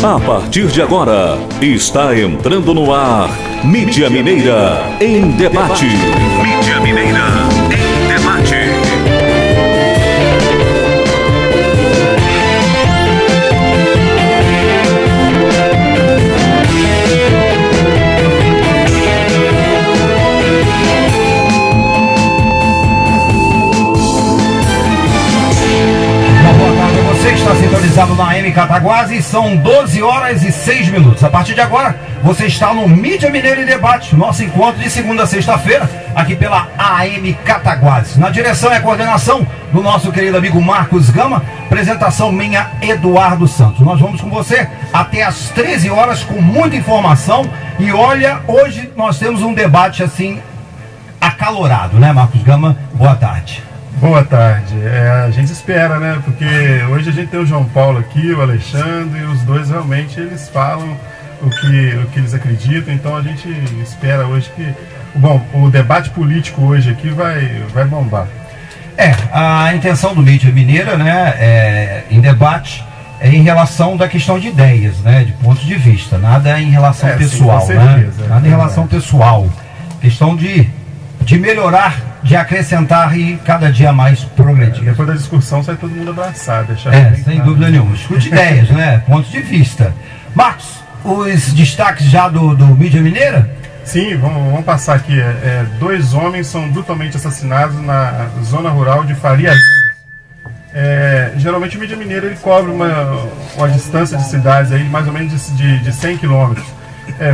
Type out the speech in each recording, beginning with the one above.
A partir de agora, está entrando no ar Mídia Mineira em Debate. Mídia Mineira em Debate. Você que está sintonizado na AM Cataguases, são 12 horas e 6 minutos. A partir de agora, você está no Mídia Mineira em Debate, nosso encontro de segunda a sexta-feira, aqui pela AM Cataguases. Na direção e coordenação do nosso querido amigo Marcos Gama, apresentação minha, Eduardo Santos. Nós vamos com você até às 13 horas com muita informação. E olha, hoje nós temos um debate assim acalorado, né, Marcos Gama? Boa tarde. Boa tarde. A gente espera, né? Porque hoje a gente tem o João Paulo aqui, o Alexandre, e os dois realmente eles falam o que eles acreditam. Então a gente espera hoje que, o debate político hoje aqui vai bombar. A intenção do Mídia Mineira, né, em debate, é em relação da questão de ideias, né, de pontos de vista, nada em relação pessoal, sim, com certeza, né? Nada em relação pessoal. Questão de melhorar, de acrescentar e cada dia mais progredir. Depois da discussão sai todo mundo abraçado. Sem dúvida nenhuma. Escute ideias, né? Pontos de vista. Marcos, os destaques já do Mídia Mineira? Sim, vamos passar aqui. Dois homens são brutalmente assassinados na zona rural de Faria Lemos. Geralmente o Mídia Mineira ele cobre uma distância de cidades aí, mais ou menos de 100 quilômetros.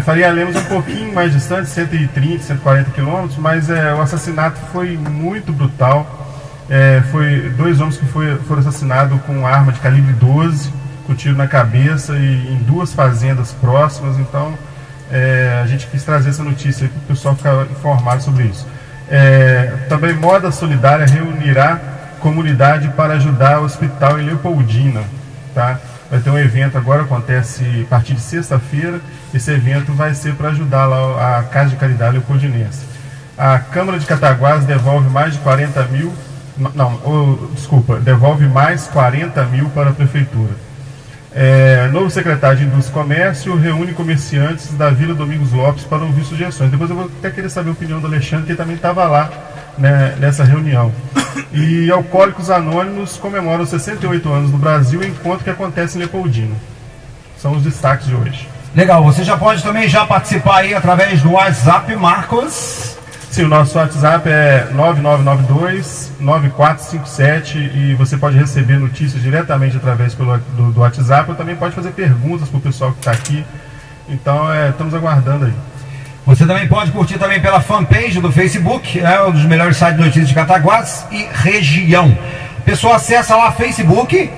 Faria Lemos é um pouquinho mais distante, 130, 140 quilômetros, mas o assassinato foi muito brutal. Foi dois homens que foram assassinados com arma de calibre 12, com tiro na cabeça e em duas fazendas próximas. Então a gente quis trazer essa notícia para o pessoal ficar informado sobre isso. Também Moda Solidária reunirá comunidade para ajudar o hospital em Leopoldina, tá? Vai ter um evento agora, acontece a partir de sexta-feira. Esse evento vai ser para ajudar lá a Casa de Caridade Leopoldinense. A Câmara de Cataguases devolve mais de 40 mil, devolve mais 40 mil para a Prefeitura. Novo secretário de Indústria e Comércio reúne comerciantes da Vila Domingos Lopes para ouvir sugestões. Depois eu vou até querer saber a opinião do Alexandre, que também estava lá, né, nessa reunião. E Alcoólicos Anônimos comemoram 68 anos no Brasil, encontro que acontece em Leopoldina. São os destaques de hoje. Legal, você já pode também participar aí através do WhatsApp, Marcos. Sim, o nosso WhatsApp é 9992-9457 e você pode receber notícias diretamente através do WhatsApp, ou também pode fazer perguntas para o pessoal que está aqui. Então, estamos aguardando aí. Você também pode curtir também pela fanpage do Facebook, um dos melhores sites de notícias de Cataguases e região. Pessoal, acessa lá Facebook.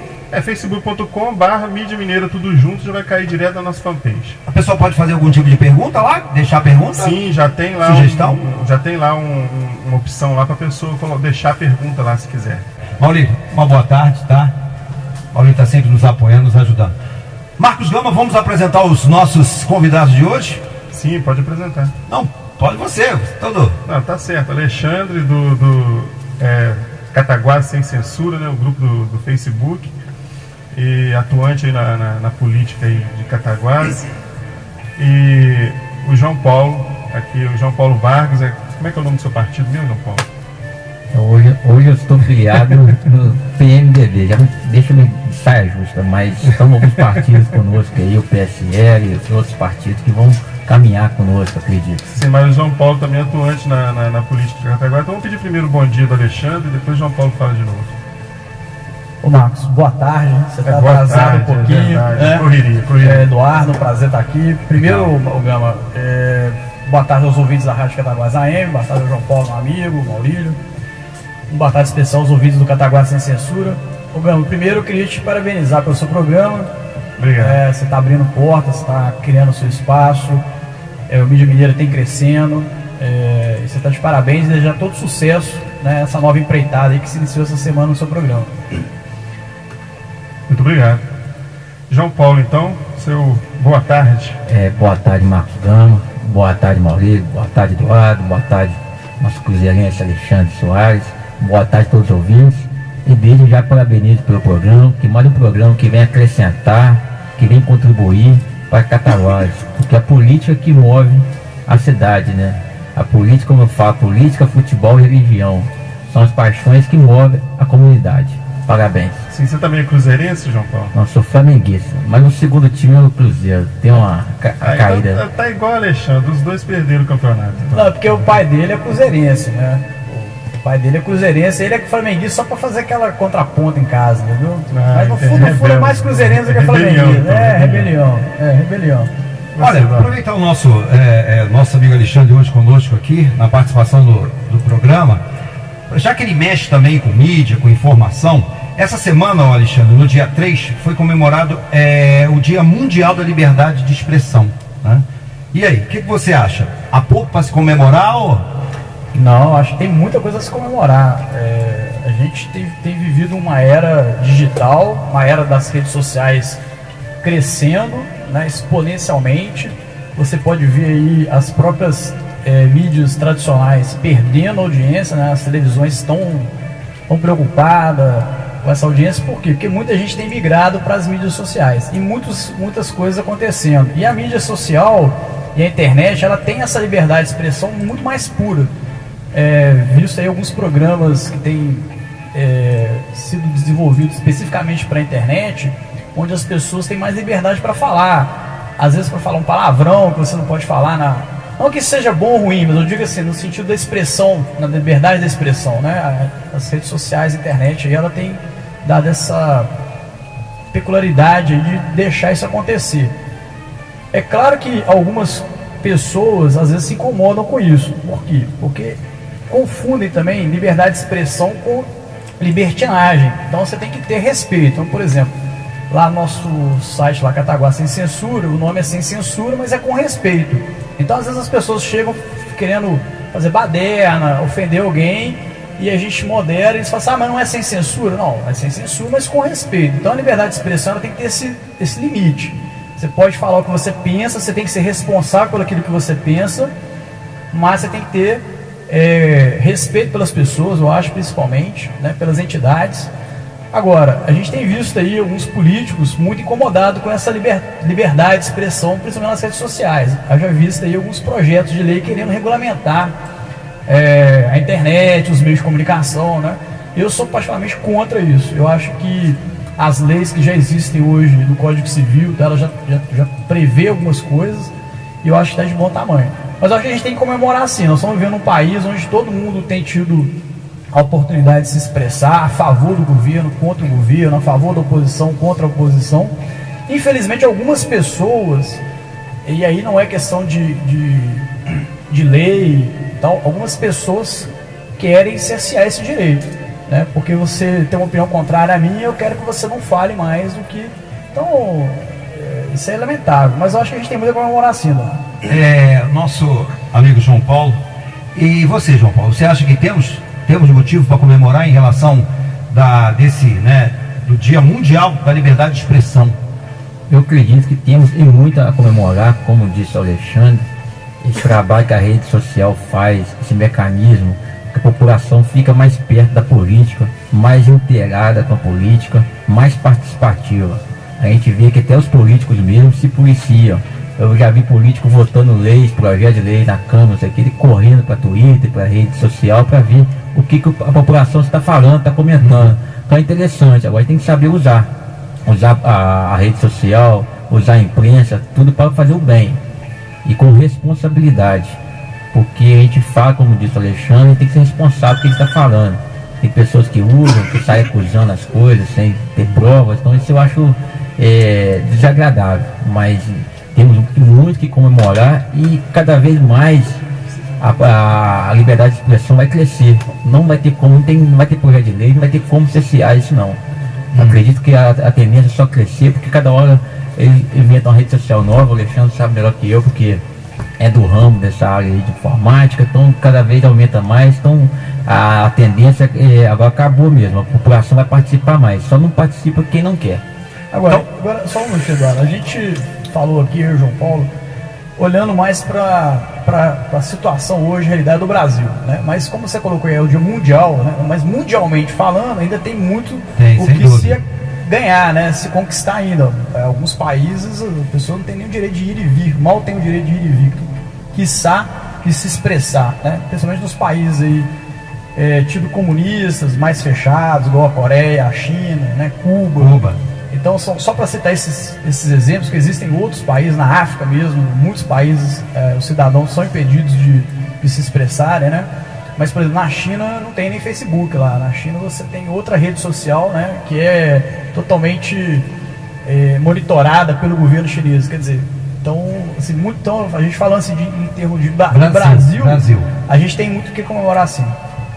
facebook.com/Mídia Mineira, tudo junto, já vai cair direto na nossa fanpage. A pessoa pode fazer algum tipo de pergunta lá? Deixar pergunta? Sim, já tem lá sugestão? Já tem lá uma opção lá para a pessoa deixar pergunta lá se quiser. Maurílio, uma boa tarde, tá? Maurílio está sempre nos apoiando, nos ajudando. Marcos Gama, vamos apresentar os nossos convidados de hoje? Sim, pode apresentar. Não, pode você, todo. Não, tá certo. Alexandre do Cataguases Sem Censura, né, o grupo do Facebook, e atuante aí na política aí de Cataguases. E o João Paulo, aqui, o João Paulo Vargas. Como é que é o nome do seu partido mesmo, João Paulo? Hoje eu estou filiado no PMDB, já deixa eu saia justa, mas estão alguns partidos conosco aí, o PSL e os outros partidos que vão caminhar conosco, acredito. Sim, mas o João Paulo também é atuante na política de Cataguases. Então vamos pedir primeiro o bom dia do Alexandre e depois o João Paulo fala de novo. Ô Marcos, boa tarde. Você está atrasado um pouquinho. Correria. Eduardo, prazer estar aqui. Primeiro, Gama, boa tarde aos ouvintes da Rádio Cataguases AM, boa tarde ao João Paulo, meu amigo, Maurílio. Boa tarde especial aos ouvintes do Cataguases Sem Censura. Ô Gama, primeiro eu queria te parabenizar pelo seu programa. Obrigado. Você está abrindo portas, você está criando o seu espaço. O Mídia Mineira tem crescendo. Você está de parabéns e desejar todo sucesso, né, essa nova empreitada aí que se iniciou essa semana no seu programa. Muito obrigado. João Paulo, então, seu boa tarde. Boa tarde, Marcos Gama. Boa tarde, Maurílio. Boa tarde, Eduardo. Boa tarde, nosso cruzeirense Alexandre Soares. Boa tarde a todos os ouvintes. e desde já parabenizo pelo programa, que mais um programa que vem acrescentar, que vem contribuir para Cataguases, porque a política que move a cidade, né? A política, como eu falo, política, futebol e religião são as paixões que movem a comunidade. Parabéns. Sim, você também é cruzeirense, João Paulo? Não, sou flamenguista, mas o segundo time é o Cruzeiro, tem uma caída. Então, tá igual o Alexandre, os dois perderam o campeonato. Então. Não, porque o pai dele é cruzeirense, né? O pai dele é cruzeirense, ele é flamenguista só pra fazer aquela contraponta em casa, entendeu? Mas no fundo é mais cruzeirense do que flamenguista. Rebelião. Olha, aproveitar o nosso amigo Alexandre hoje conosco aqui, na participação do programa, já que ele mexe também com mídia, com informação, essa semana, Alexandre, no dia 3, foi comemorado o Dia Mundial da Liberdade de Expressão, né? E aí, o que você acha? Há pouco para se comemorar ou... Não, acho que tem muita coisa a se comemorar. A gente tem vivido uma era digital, uma era das redes sociais crescendo, né, exponencialmente. Você pode ver aí as próprias mídias tradicionais perdendo audiência, né? As televisões estão preocupadas com essa audiência. Por quê? Porque muita gente tem migrado para as mídias sociais e muitas coisas acontecendo. E a mídia social e a internet, ela tem essa liberdade de expressão muito mais pura. Visto aí alguns programas que têm sido desenvolvidos especificamente para a internet, onde as pessoas têm mais liberdade para falar, às vezes para falar um palavrão que você não pode falar não que seja bom ou ruim, mas eu digo assim, no sentido da expressão, na liberdade da expressão, né? As redes sociais, a internet, aí ela tem dado essa peculiaridade de deixar isso acontecer. É claro que algumas pessoas às vezes se incomodam com isso. Por quê? Porque confundem também liberdade de expressão com libertinagem. Então você tem que ter respeito. Então, por exemplo, lá no nosso site, lá Cataguá Sem Censura, o nome é Sem Censura, mas é com respeito. Então às vezes as pessoas chegam querendo fazer baderna, ofender alguém, e a gente modera e eles falam assim, mas não é sem censura? Não, é sem censura, mas com respeito. Então a liberdade de expressão ela tem que ter esse limite. Você pode falar o que você pensa, você tem que ser responsável por aquilo que você pensa, mas você tem que ter respeito pelas pessoas, eu acho, principalmente, né, pelas entidades. Agora, a gente tem visto aí alguns políticos muito incomodados com essa liberdade de expressão, principalmente nas redes sociais. Eu já visto aí alguns projetos de lei querendo regulamentar a internet, os meios de comunicação, né? Eu sou particularmente contra isso. Eu acho que as leis que já existem hoje no Código Civil, ela já prevê algumas coisas, e eu acho que está de bom tamanho. Mas eu acho que a gente tem que comemorar assim. Nós estamos vivendo um país onde todo mundo tem tido a oportunidade de se expressar a favor do governo, contra o governo, a favor da oposição, contra a oposição. Infelizmente, algumas pessoas, e aí não é questão de lei, então, algumas pessoas querem cercear esse direito, né? Porque você tem uma opinião contrária a mim, eu quero que você não fale mais do que... Então, isso é lamentável, mas eu acho que a gente tem muito a comemorar assim, né? Nosso amigo João Paulo, e você, João Paulo, você acha que temos motivo para comemorar em relação do Dia Mundial da Liberdade de Expressão? Eu acredito que temos e muito a comemorar, como disse o Alexandre, esse trabalho que a rede social faz, esse mecanismo, que a população fica mais perto da política, mais integrada com a política, mais participativa. A gente vê que até os políticos mesmo se policiam. Eu já vi político votando leis, projetos de lei na Câmara, ele correndo para Twitter, para rede social, para ver o que a população está falando, está comentando. Então é interessante, agora tem que saber usar a rede social, usar a imprensa, tudo para fazer o bem e com responsabilidade, porque a gente fala, como disse o Alexandre, tem que ser responsável do que ele está falando. Tem pessoas que usam, que saem acusando as coisas sem ter provas, então isso eu acho desagradável, mas temos muito que comemorar e cada vez mais a liberdade de expressão vai crescer. Não vai ter como, não vai ter projeto de lei, não vai ter como cercear isso não. Acredito que a tendência é só crescer, porque cada hora eles inventam uma rede social nova. O Alexandre sabe melhor que eu, porque é do ramo dessa área de informática, então cada vez aumenta mais. Então a tendência agora acabou mesmo, a população vai participar mais, só não participa quem não quer. Agora só um minuto, Eduardo. A gente falou aqui, eu e o João Paulo, olhando mais para para a situação hoje, a realidade do Brasil, né? Mas como você colocou aí, é o dia mundial, né? Mas mundialmente falando, ainda tem muito o que se ganhar, né? Se conquistar ainda. Alguns países, a pessoa não tem nem o direito de ir e vir, mal tem o direito de ir e vir, quiçá que se expressar, né? Principalmente nos países aí, tipo comunistas, mais fechados, igual a Coreia, a China, né? Cuba. Então, só para citar esses exemplos, que existem outros países, na África mesmo, muitos países, os cidadãos são impedidos de se expressarem, né? Mas, por exemplo, na China não tem nem Facebook lá. Na China você tem outra rede social, né? Que é totalmente monitorada pelo governo chinês. Quer dizer, então, assim, a gente falando assim em termos de Brasil, a gente tem muito o que comemorar, assim.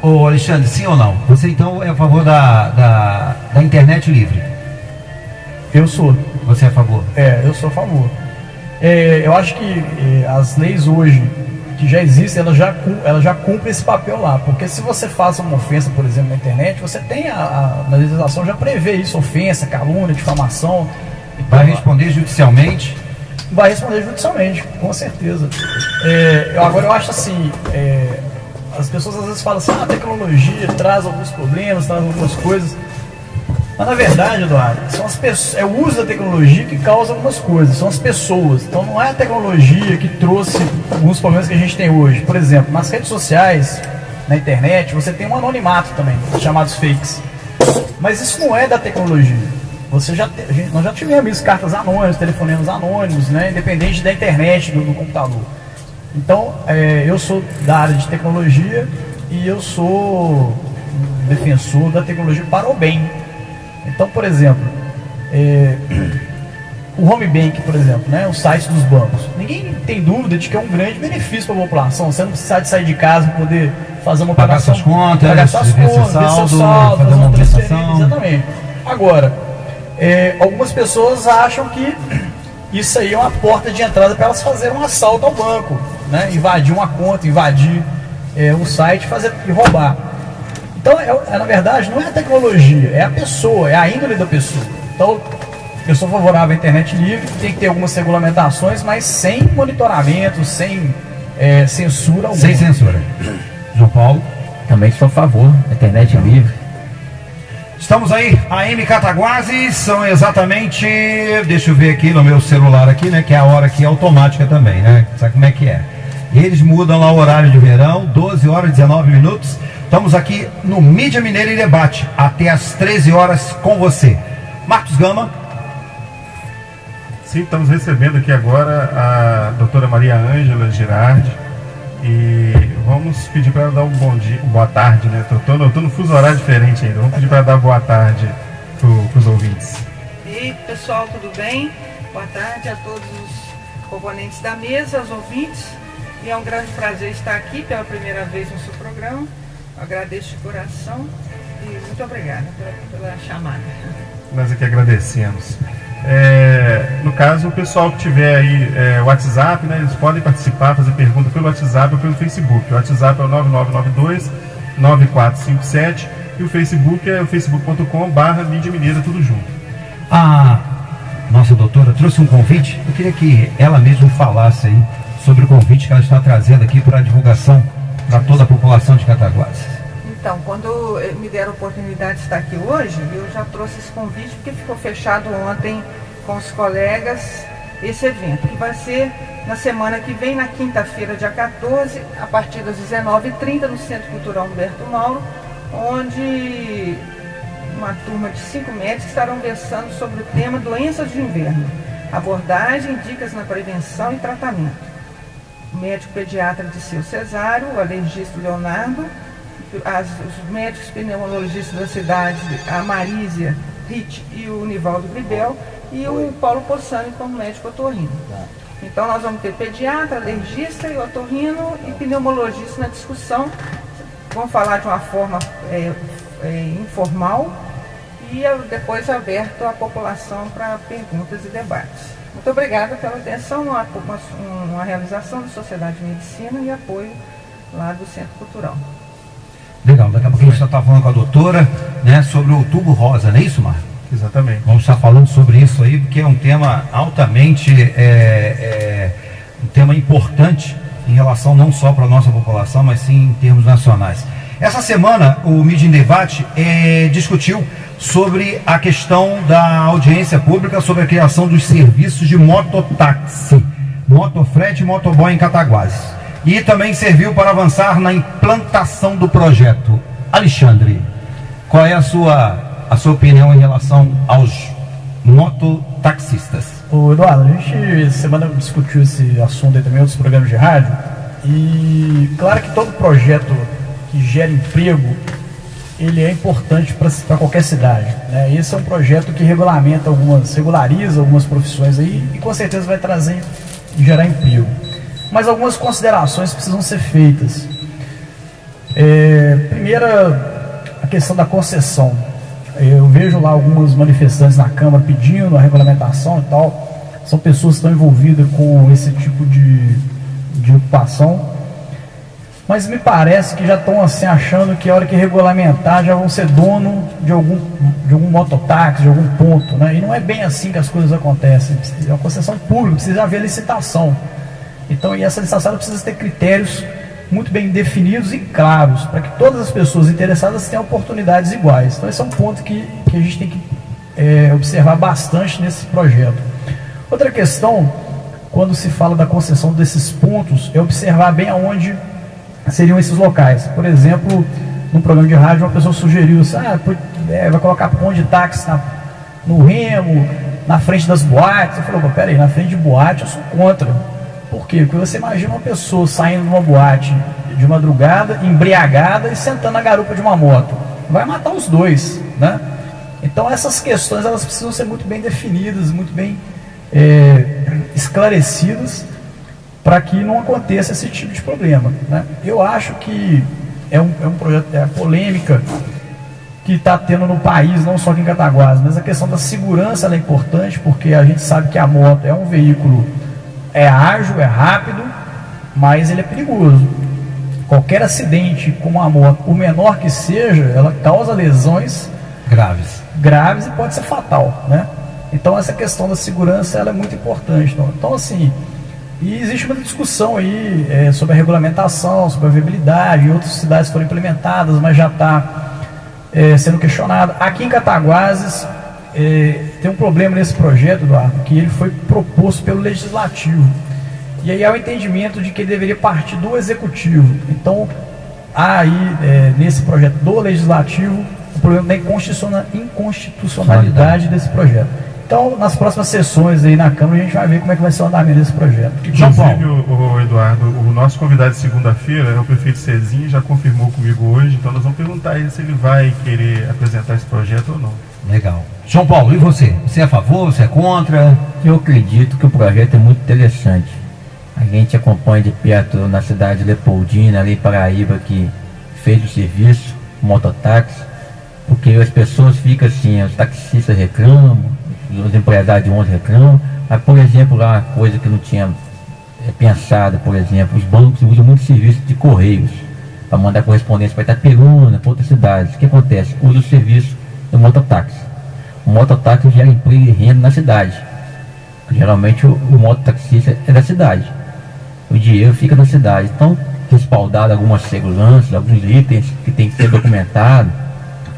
Ô Alexandre, sim ou não? Você então é a favor da internet livre? Eu sou. Você é a favor? Eu sou a favor. Eu acho que as leis hoje que já existem, elas já cumprem esse papel lá. Porque se você faz uma ofensa, por exemplo, na internet, você tem na legislação já prevê isso, ofensa, calúnia, difamação. Então, vai responder judicialmente? Vai responder judicialmente, com certeza. Agora eu acho assim, as pessoas às vezes falam assim, a tecnologia traz alguns problemas, traz algumas coisas. Mas na verdade, Eduardo, são as pessoas, é o uso da tecnologia que causa algumas coisas, são as pessoas. Então não é a tecnologia que trouxe alguns problemas que a gente tem hoje. Por exemplo, nas redes sociais, na internet, você tem um anonimato também, chamados fakes. Mas isso não é da tecnologia. Nós já tivemos isso, cartas anônimas, telefonemas anônimos, né, independente da internet, do computador. Então, eu sou da área de tecnologia e eu sou defensor da tecnologia para o bem. Então, por exemplo, o home bank, por exemplo, né, o site dos bancos. Ninguém tem dúvida de que é um grande benefício para a população. Você não precisa de sair de casa para poder fazer uma operação, pagar suas contas, ver seu saldo, fazer uma movimentação. Exatamente. Agora, algumas pessoas acham que isso aí é uma porta de entrada para elas fazerem um assalto ao banco, né, invadir uma conta, invadir um site e roubar. Então, na verdade, não é a tecnologia, é a pessoa, é a índole da pessoa. Então, eu sou favorável à internet livre, tem que ter algumas regulamentações, mas sem monitoramento, sem censura alguma. Sem censura. João Paulo? Também sou a favor da internet livre. Estamos aí, AM Cataguases, são exatamente, deixa eu ver aqui no meu celular aqui, né, que é a hora aqui automática também, né, sabe como é que é? Eles mudam lá o horário de verão, 12 horas e 19 minutos. Estamos aqui no Mídia Mineira em Debate, até às 13 horas com você. Marcos Gama. Sim, estamos recebendo aqui agora a doutora Maria Ângela Girardi e vamos pedir para ela dar um bom dia, boa tarde, né? Estou no fuso horário diferente ainda, vamos pedir para ela dar boa tarde para os ouvintes. E pessoal, tudo bem? Boa tarde a todos os componentes da mesa, aos ouvintes. E é um grande prazer estar aqui pela primeira vez no seu programa. Agradeço de coração e muito obrigada pela chamada. Nós aqui agradecemos. No caso, o pessoal que tiver aí o WhatsApp, né, eles podem participar, fazer pergunta pelo WhatsApp ou pelo Facebook. O WhatsApp é o 9992-9457 e o Facebook é o facebook.com/Mídia Mineira, tudo junto. A nossa doutora trouxe um convite, eu queria que ela mesma falasse aí sobre o convite que ela está trazendo aqui para a divulgação para toda a população de Cataguases. Então, quando me deram a oportunidade de estar aqui hoje, eu já trouxe esse convite porque ficou fechado ontem com os colegas esse evento, que vai ser na semana que vem, na quinta-feira, dia 14, a partir das 19h30, no Centro Cultural Humberto Mauro, onde uma turma de 5 médicos estarão versando sobre o tema doenças de inverno, abordagem, dicas na prevenção e tratamento. O médico pediatra Disseu Cesário, o alergista Leonardo, os médicos pneumologistas da cidade, a Marísia Ritt e o Nivaldo Gribel, e o Paulo Possani como médico otorrino. Então nós vamos ter pediatra, alergista e otorrino e pneumologista na discussão. Vamos falar de uma forma informal e depois aberto à população para perguntas e debates. Muito obrigada pela atenção, uma realização da Sociedade de Medicina e apoio lá do Centro Cultural. Legal, daqui a pouco a gente já está falando com a doutora, né, sobre o Outubro Rosa, não é isso, Marco? Exatamente. Vamos estar falando sobre isso aí, porque é um tema altamente, um tema importante em relação não só para a nossa população, mas sim em termos nacionais. Essa semana o Mídia em Debate discutiu sobre a questão da audiência pública sobre a criação dos serviços de mototáxi, motofrete e motoboy em Cataguases. E também serviu para avançar na implantação do projeto. Alexandre, qual é a sua opinião em relação aos mototaxistas? Ô Eduardo, a gente essa semana discutiu esse assunto aí também em outros programas de rádio, e claro que todo projeto que gera emprego, ele é importante para qualquer cidade, né? Esse é um projeto que regulariza algumas profissões aí e com certeza vai trazer e gerar emprego. Mas algumas considerações precisam ser feitas. Primeira, a questão da concessão. Eu vejo lá alguns manifestantes na Câmara pedindo a regulamentação e tal. São pessoas que estão envolvidas com esse tipo de ocupação. Mas me parece que já estão assim, achando que a hora que regulamentar já vão ser dono de algum mototáxi, de algum ponto, né? E não é bem assim que as coisas acontecem. É uma concessão pública, precisa haver licitação. Então, e essa licitação precisa ter critérios muito bem definidos e claros, para que todas as pessoas interessadas tenham oportunidades iguais. Então, esse é um ponto que a gente tem que observar bastante nesse projeto. Outra questão, quando se fala da concessão desses pontos, é observar bem aonde seriam esses locais. Por exemplo, num programa de rádio, uma pessoa sugeriu assim, vai colocar ponto de táxi no Remo, na frente das boates. Eu falei, peraí, na frente de boate eu sou contra. Por quê? Porque você imagina uma pessoa saindo de uma boate de madrugada, embriagada e sentando na garupa de uma moto. Vai matar os dois, né? Então essas questões, elas precisam ser muito bem definidas, muito bem esclarecidas, para que não aconteça esse tipo de problema, né? Eu acho que é um projeto, a polêmica que está tendo no país, não só aqui em Cataguases, mas a questão da segurança ela é importante, porque a gente sabe que a moto é um veículo ágil, é rápido, mas ele é perigoso. Qualquer acidente com uma moto, o menor que seja, ela causa lesões graves e pode ser fatal, né? Então essa questão da segurança ela é muito importante. Então assim, e existe uma discussão aí sobre a regulamentação, sobre a viabilidade, outras cidades foram implementadas, mas já está sendo questionado. Aqui em Cataguases tem um problema nesse projeto, Eduardo, que ele foi proposto pelo Legislativo. E aí há o entendimento de que ele deveria partir do Executivo. Então, há aí, nesse projeto do Legislativo, o problema da inconstitucionalidade desse projeto. Então, nas próximas sessões aí na Câmara, a gente vai ver como é que vai ser o andamento desse projeto. Inclusive, o Eduardo, o nosso convidado de segunda-feira é o prefeito Cezinho, já confirmou comigo hoje, então nós vamos perguntar a ele se ele vai querer apresentar esse projeto ou não. Legal. João Paulo, e você? Você é a favor, você é contra? Eu acredito que o projeto é muito interessante. A gente acompanha de perto na cidade de Leopoldina, ali em Paraíba, que fez o serviço, o mototáxi, porque as pessoas ficam assim, os taxistas reclamam, os empresários de ônibus reclamam, mas, por exemplo, lá, coisa que não tinha pensado, por exemplo, os bancos usam muito serviço de correios, para mandar correspondência para Itaperuna, para outras cidades. O que acontece? Usa o serviço do mototáxi. O mototáxi gera emprego e renda na cidade. Geralmente o mototaxista é da cidade. O dinheiro fica na cidade. Então, respaldado algumas seguranças, alguns itens que tem que ser documentado,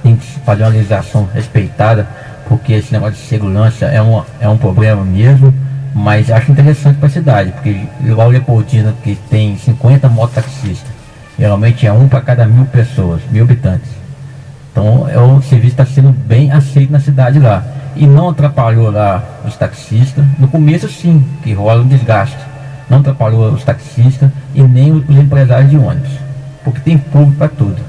tem que fazer uma legislação respeitada, porque esse negócio de segurança é um problema mesmo, mas acho interessante para a cidade, porque igual Leopoldina, que tem 50 mototaxistas, geralmente é um para cada 1.000 pessoas, 1.000 habitantes. Então o serviço está sendo bem aceito na cidade lá. E não atrapalhou lá os taxistas. No começo sim, que rola um desgaste. Não atrapalhou os taxistas e nem os empresários de ônibus. Porque tem público para tudo.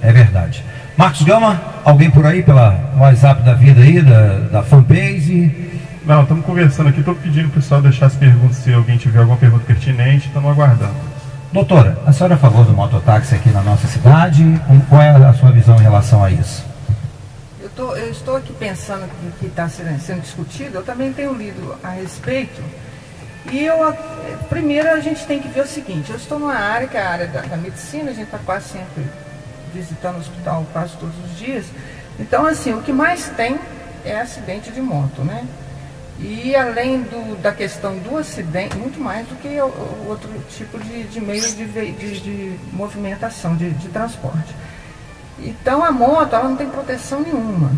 É verdade. Marcos Gama, alguém por aí pela WhatsApp da vida aí, da fanpage? Não, estamos conversando aqui, estou pedindo para o pessoal deixar as perguntas, se alguém tiver alguma pergunta pertinente, estamos aguardando. Doutora, a senhora é a favor do mototáxi aqui na nossa cidade? Qual é a sua visão em relação a isso? Eu estou aqui pensando no que está sendo discutido, eu também tenho lido a respeito, e primeiro a gente tem que ver o seguinte, eu estou numa área que é a área da medicina, a gente está quase sempre visitando o hospital quase todos os dias, então assim, o que mais tem é acidente de moto, né? E além da questão do acidente, muito mais do que o outro tipo de meio de movimentação, de transporte. Então a moto, ela não tem proteção nenhuma,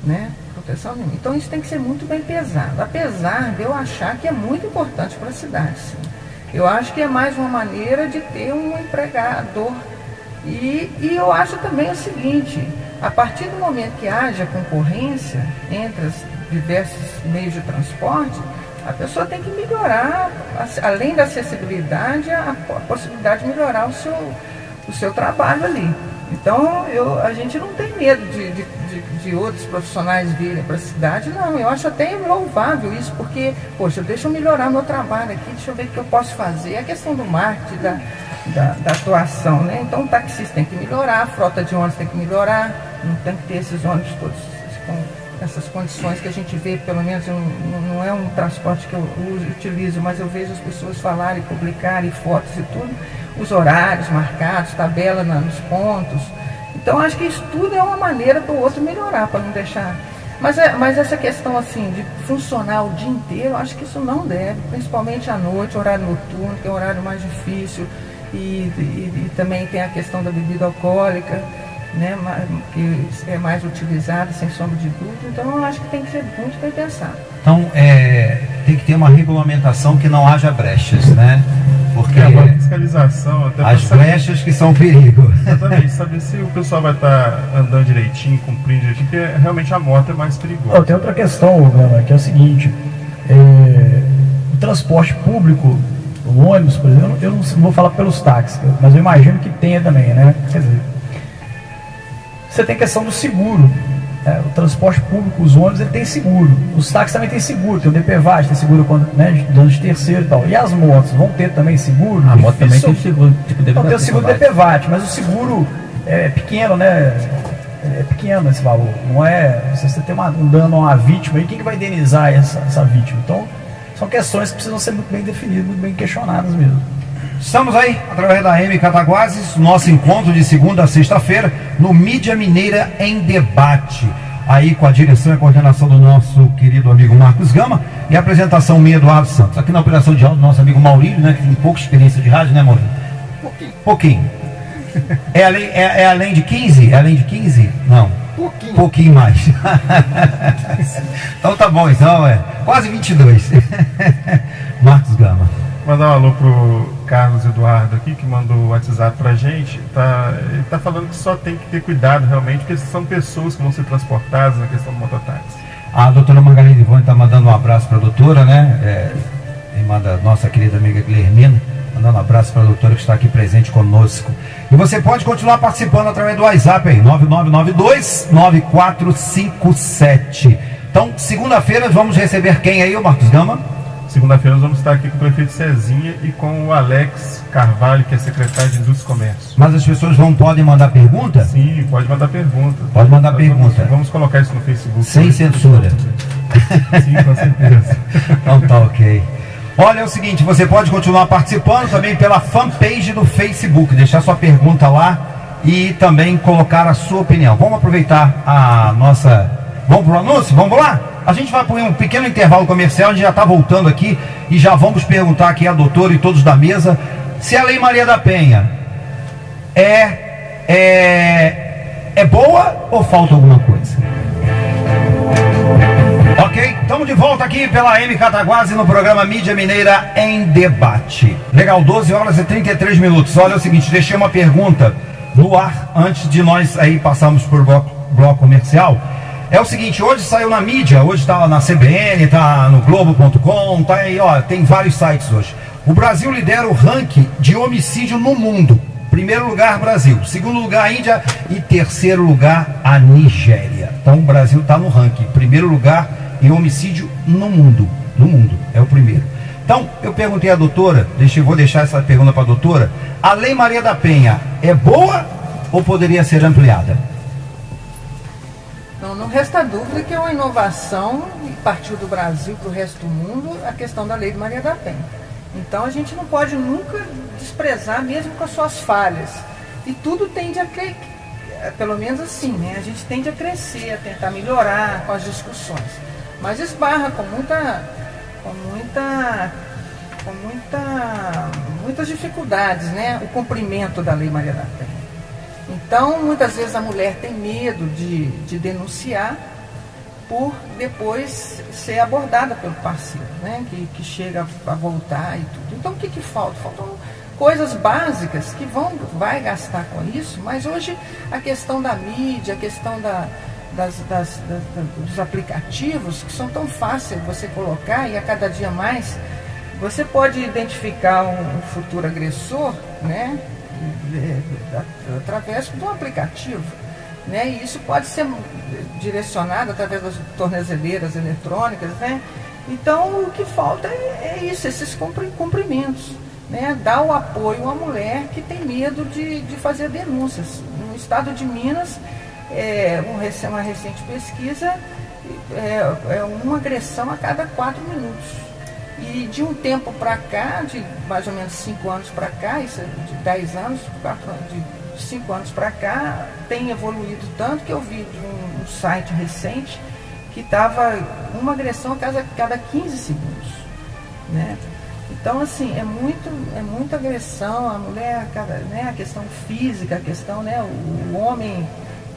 né? Proteção nenhuma. Então isso tem que ser muito bem pesado. Apesar de eu achar que é muito importante para a cidade, sim. Eu acho que é mais uma maneira de ter um empregador. E eu acho também o seguinte, a partir do momento que haja concorrência entre os diversos meios de transporte, a pessoa tem que melhorar, além da acessibilidade, a possibilidade de melhorar o seu trabalho ali. Então, a gente não tem medo de outros profissionais virem para a cidade, não. Eu acho até louvável isso, porque, poxa, deixa eu melhorar meu trabalho aqui, deixa eu ver o que eu posso fazer. É a questão do marketing, da atuação, né? Então, o taxista tem que melhorar, a frota de ônibus tem que melhorar, não tem que ter esses ônibus todos com essas condições que a gente vê, pelo menos não é um transporte que eu utilizo, mas eu vejo as pessoas falarem, publicarem fotos e tudo, os horários marcados, tabela nos pontos. Então acho que isso tudo é uma maneira do outro melhorar, para não deixar. Mas essa questão assim de funcionar o dia inteiro, acho que isso não deve, principalmente à noite, horário noturno, que é o horário mais difícil, e também tem a questão da bebida alcoólica, né, que é mais utilizada, sem sombra de dúvida. Então eu acho que tem que ser muito bem pensado. Então tem que ter uma regulamentação que não haja brechas, né? Porque uma fiscalização até as brechas que são perigo. Exatamente, saber se o pessoal vai estar andando direitinho, cumprindo direitinho, porque realmente a moto é mais perigosa. Tem outra questão, Gama, que é o seguinte, o transporte público, o ônibus, por exemplo, eu não vou falar pelos táxis, mas eu imagino que tenha também, né? Quer dizer, você tem questão do seguro. O transporte público, os ônibus, ele tem seguro. Os táxis também tem seguro, tem o DPVAT, tem seguro quando, né, dano de terceiro e tal. E as motos vão ter também seguro? A moto também tem seguro. Tipo, não tem o seguro DPVAT, mas o seguro é pequeno, né? É pequeno esse valor. Não é. Se você tem um dano a uma vítima, aí quem que vai indenizar essa vítima? Então, são questões que precisam ser muito bem definidas, muito bem questionadas mesmo. Estamos aí, através da AM Cataguases, nosso encontro de segunda a sexta-feira, no Mídia Mineira em Debate. Aí com a direção e a coordenação do nosso querido amigo Marcos Gama e a apresentação minha, Eduardo Santos. Aqui na operação de áudio, nosso amigo Maurílio, né, que tem pouca experiência de rádio, né, Maurílio? Pouquinho. É além de 15? É além de 15? Não. Pouquinho mais. Então tá bom, então quase 22. Marcos Gama. Mandar um alô pro Carlos Eduardo aqui, que mandou o WhatsApp pra gente. Ele tá falando que só tem que ter cuidado realmente, porque são pessoas que vão ser transportadas na questão do mototáxi. A doutora Margarida Ivone tá mandando um abraço pra doutora, né? Irmã da nossa querida amiga Guilhermina, mandando um abraço pra doutora que está aqui presente conosco. E você pode continuar participando através do WhatsApp aí, 9992-9457. Então, segunda-feira vamos receber quem aí, o Marcos Gama? Segunda-feira nós vamos estar aqui com o prefeito Cezinha e com o Alex Carvalho, que é secretário de Indústria e Comércio. Mas as pessoas podem mandar pergunta? Sim, pode mandar pergunta. Pode mandar pergunta. Vamos colocar isso no Facebook. Sem censura. Sim, com certeza. Então tá ok. Olha, é o seguinte, você pode continuar participando também pela fanpage do Facebook, deixar sua pergunta lá e também colocar a sua opinião. Vamos aproveitar a nossa... Vamos pro anúncio? Vamos lá? A gente vai por um pequeno intervalo comercial, a gente já está voltando aqui e já vamos perguntar aqui a doutora e todos da mesa se a Lei Maria da Penha é boa ou falta alguma coisa? Ok, estamos de volta aqui pela AM Cataguases no programa Mídia Mineira em Debate. Legal, 12 horas e 33 minutos. Olha o seguinte, deixei uma pergunta no ar antes de nós aí passarmos por bloco comercial. É o seguinte, hoje saiu na mídia, hoje está na CBN, está no Globo.com, tá aí, ó, tem vários sites hoje. O Brasil lidera o ranking de homicídio no mundo. Primeiro lugar, Brasil. Segundo lugar, Índia. E terceiro lugar, a Nigéria. Então o Brasil está no ranking. Primeiro lugar em homicídio no mundo. No mundo, é o primeiro. Então, eu perguntei à doutora, vou deixar essa pergunta para a doutora. A Lei Maria da Penha é boa ou poderia ser ampliada? Não resta dúvida que é uma inovação e partiu do Brasil para o resto do mundo a questão da Lei de Maria da Penha. Então a gente não pode nunca desprezar, mesmo com as suas falhas. E tudo tende a crescer, pelo menos assim, né? A gente tende a crescer, a tentar melhorar com as discussões. mas esbarra com muitas dificuldades, né? O cumprimento da Lei Maria da Penha. Então, muitas vezes a mulher tem medo de denunciar por depois ser abordada pelo parceiro, né? Que chega a voltar e tudo. Então, o que falta? Faltam coisas básicas que vai gastar com isso, mas hoje a questão da mídia, a questão dos aplicativos, que são tão fáceis de você colocar, e a cada dia mais você pode identificar um futuro agressor, né, através do aplicativo, né, e isso pode ser direcionado através das tornozeleiras eletrônicas, né. Então o que falta é isso, esses cumprimentos, né, dar o apoio à mulher que tem medo de fazer denúncias. No estado de Minas, uma recente pesquisa, uma agressão a cada 4 minutos. E de um tempo para cá, de mais ou menos 5 anos para cá, isso de 10 anos, de 5 anos para cá, tem evoluído tanto que eu vi de um site recente que estava uma agressão a cada 15 segundos, né? Então, assim, é muita agressão, a mulher, né, a questão física, a questão, né, o homem,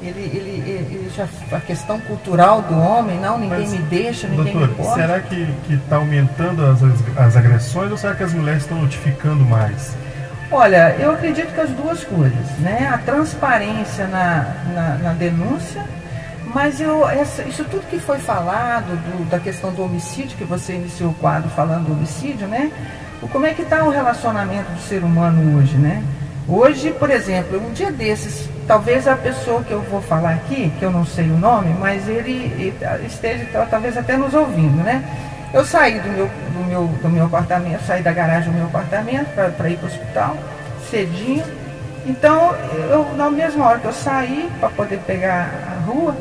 ele já, a questão cultural do homem, não, ninguém me deixa, ninguém me pode. Será que está aumentando as agressões ou será que as mulheres estão notificando mais? Olha, eu acredito que as duas coisas, né, a transparência na denúncia, mas isso tudo que foi falado da questão do homicídio, que você iniciou o quadro falando do homicídio, né? Como é que está o relacionamento do ser humano hoje, né? Hoje, por exemplo, um dia desses, talvez a pessoa que eu vou falar aqui, que eu não sei o nome, mas ele esteja talvez até nos ouvindo, né? Eu saí do meu apartamento, saí da garagem do meu apartamento para ir para o hospital, cedinho. Então, na mesma hora que eu saí para poder pegar a rua,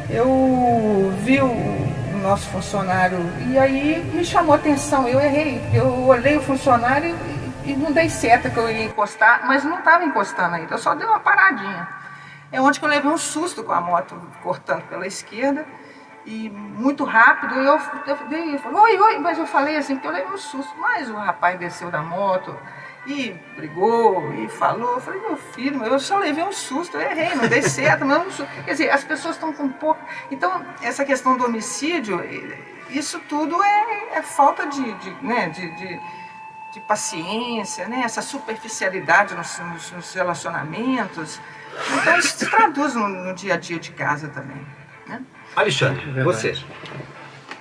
eu vi o nosso funcionário e aí me chamou a atenção. Eu errei, eu olhei o funcionário e não dei seta que eu ia encostar, mas não estava encostando ainda, eu só dei uma paradinha. É onde que eu levei um susto com a moto cortando pela esquerda e muito rápido, e eu falei, oi, mas eu falei assim, porque eu levei um susto, mas o rapaz desceu da moto e brigou e falou. Eu falei, meu filho, eu só levei um susto, eu errei, não dei certo, mas um susto. Quer dizer, as pessoas estão com pouco. Então, essa questão do homicídio, isso tudo é falta de paciência, né? Essa superficialidade nos relacionamentos. Então, isso se traduz no dia a dia de casa também, né? Alexandre, você.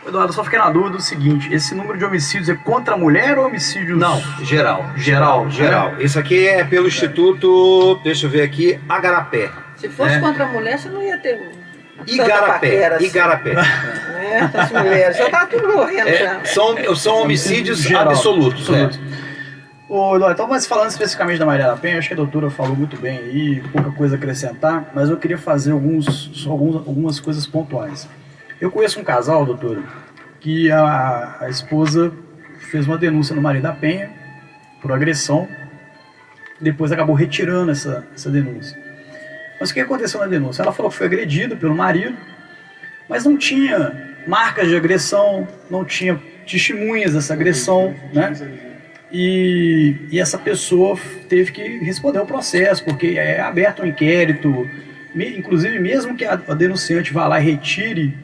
Eduardo, só fiquei na dúvida do seguinte, esse número de homicídios é contra a mulher ou homicídios... Não, geral. Geral. Isso aqui é pelo Instituto, deixa eu ver aqui, Agarapé. Se fosse contra a mulher, você não ia ter... Igarapé. As mulheres, já tá tudo morrendo já. São homicídios geral, absolutos. Ô, Eduardo, então, mas falando especificamente da Maria da Penha, acho que a doutora falou muito bem aí, pouca coisa a acrescentar, mas eu queria fazer algumas coisas pontuais. Eu conheço um casal, doutora, que a esposa fez uma denúncia no marido da Penha por agressão, depois acabou retirando essa denúncia. Mas o que aconteceu na denúncia? Ela falou que foi agredida pelo marido, mas não tinha marcas de agressão, não tinha testemunhas dessa agressão, né? E essa pessoa teve que responder ao processo, porque é aberto um inquérito, inclusive mesmo que a denunciante vá lá e retire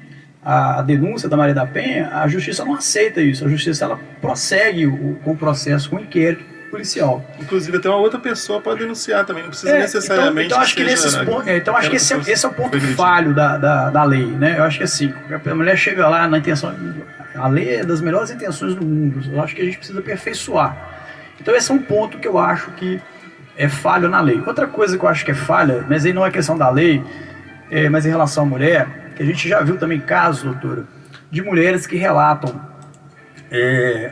a denúncia da Maria da Penha, a justiça não aceita isso, a justiça ela prossegue com o processo, com o inquérito policial. Inclusive até uma outra pessoa pode denunciar também, não precisa necessariamente... Então acho que esse é o ponto falho da lei, né? Eu acho que assim, a mulher chega lá na intenção... A lei é das melhores intenções do mundo, eu acho que a gente precisa aperfeiçoar. Então esse é um ponto que eu acho que é falho na lei. Outra coisa que eu acho que é falha, mas aí não é questão da lei, mas em relação à mulher, que a gente já viu também casos, doutora, de mulheres que relatam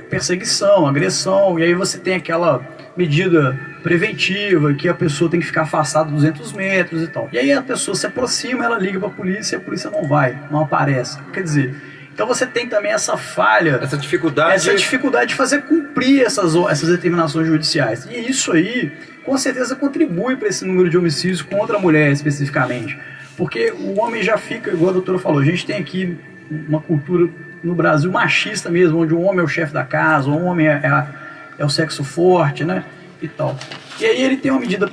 perseguição, agressão, e aí você tem aquela medida preventiva que a pessoa tem que ficar afastada 200 metros e tal. E aí a pessoa se aproxima, ela liga para a polícia e a polícia não aparece. Quer dizer, então você tem também essa falha, essa dificuldade de fazer cumprir essas determinações judiciais. E isso aí, com certeza, contribui para esse número de homicídios contra a mulher especificamente. Porque o homem já fica, igual a doutora falou, a gente tem aqui uma cultura no Brasil machista mesmo, onde o homem é o chefe da casa, o homem é o sexo forte, né, e tal. E aí ele tem uma medida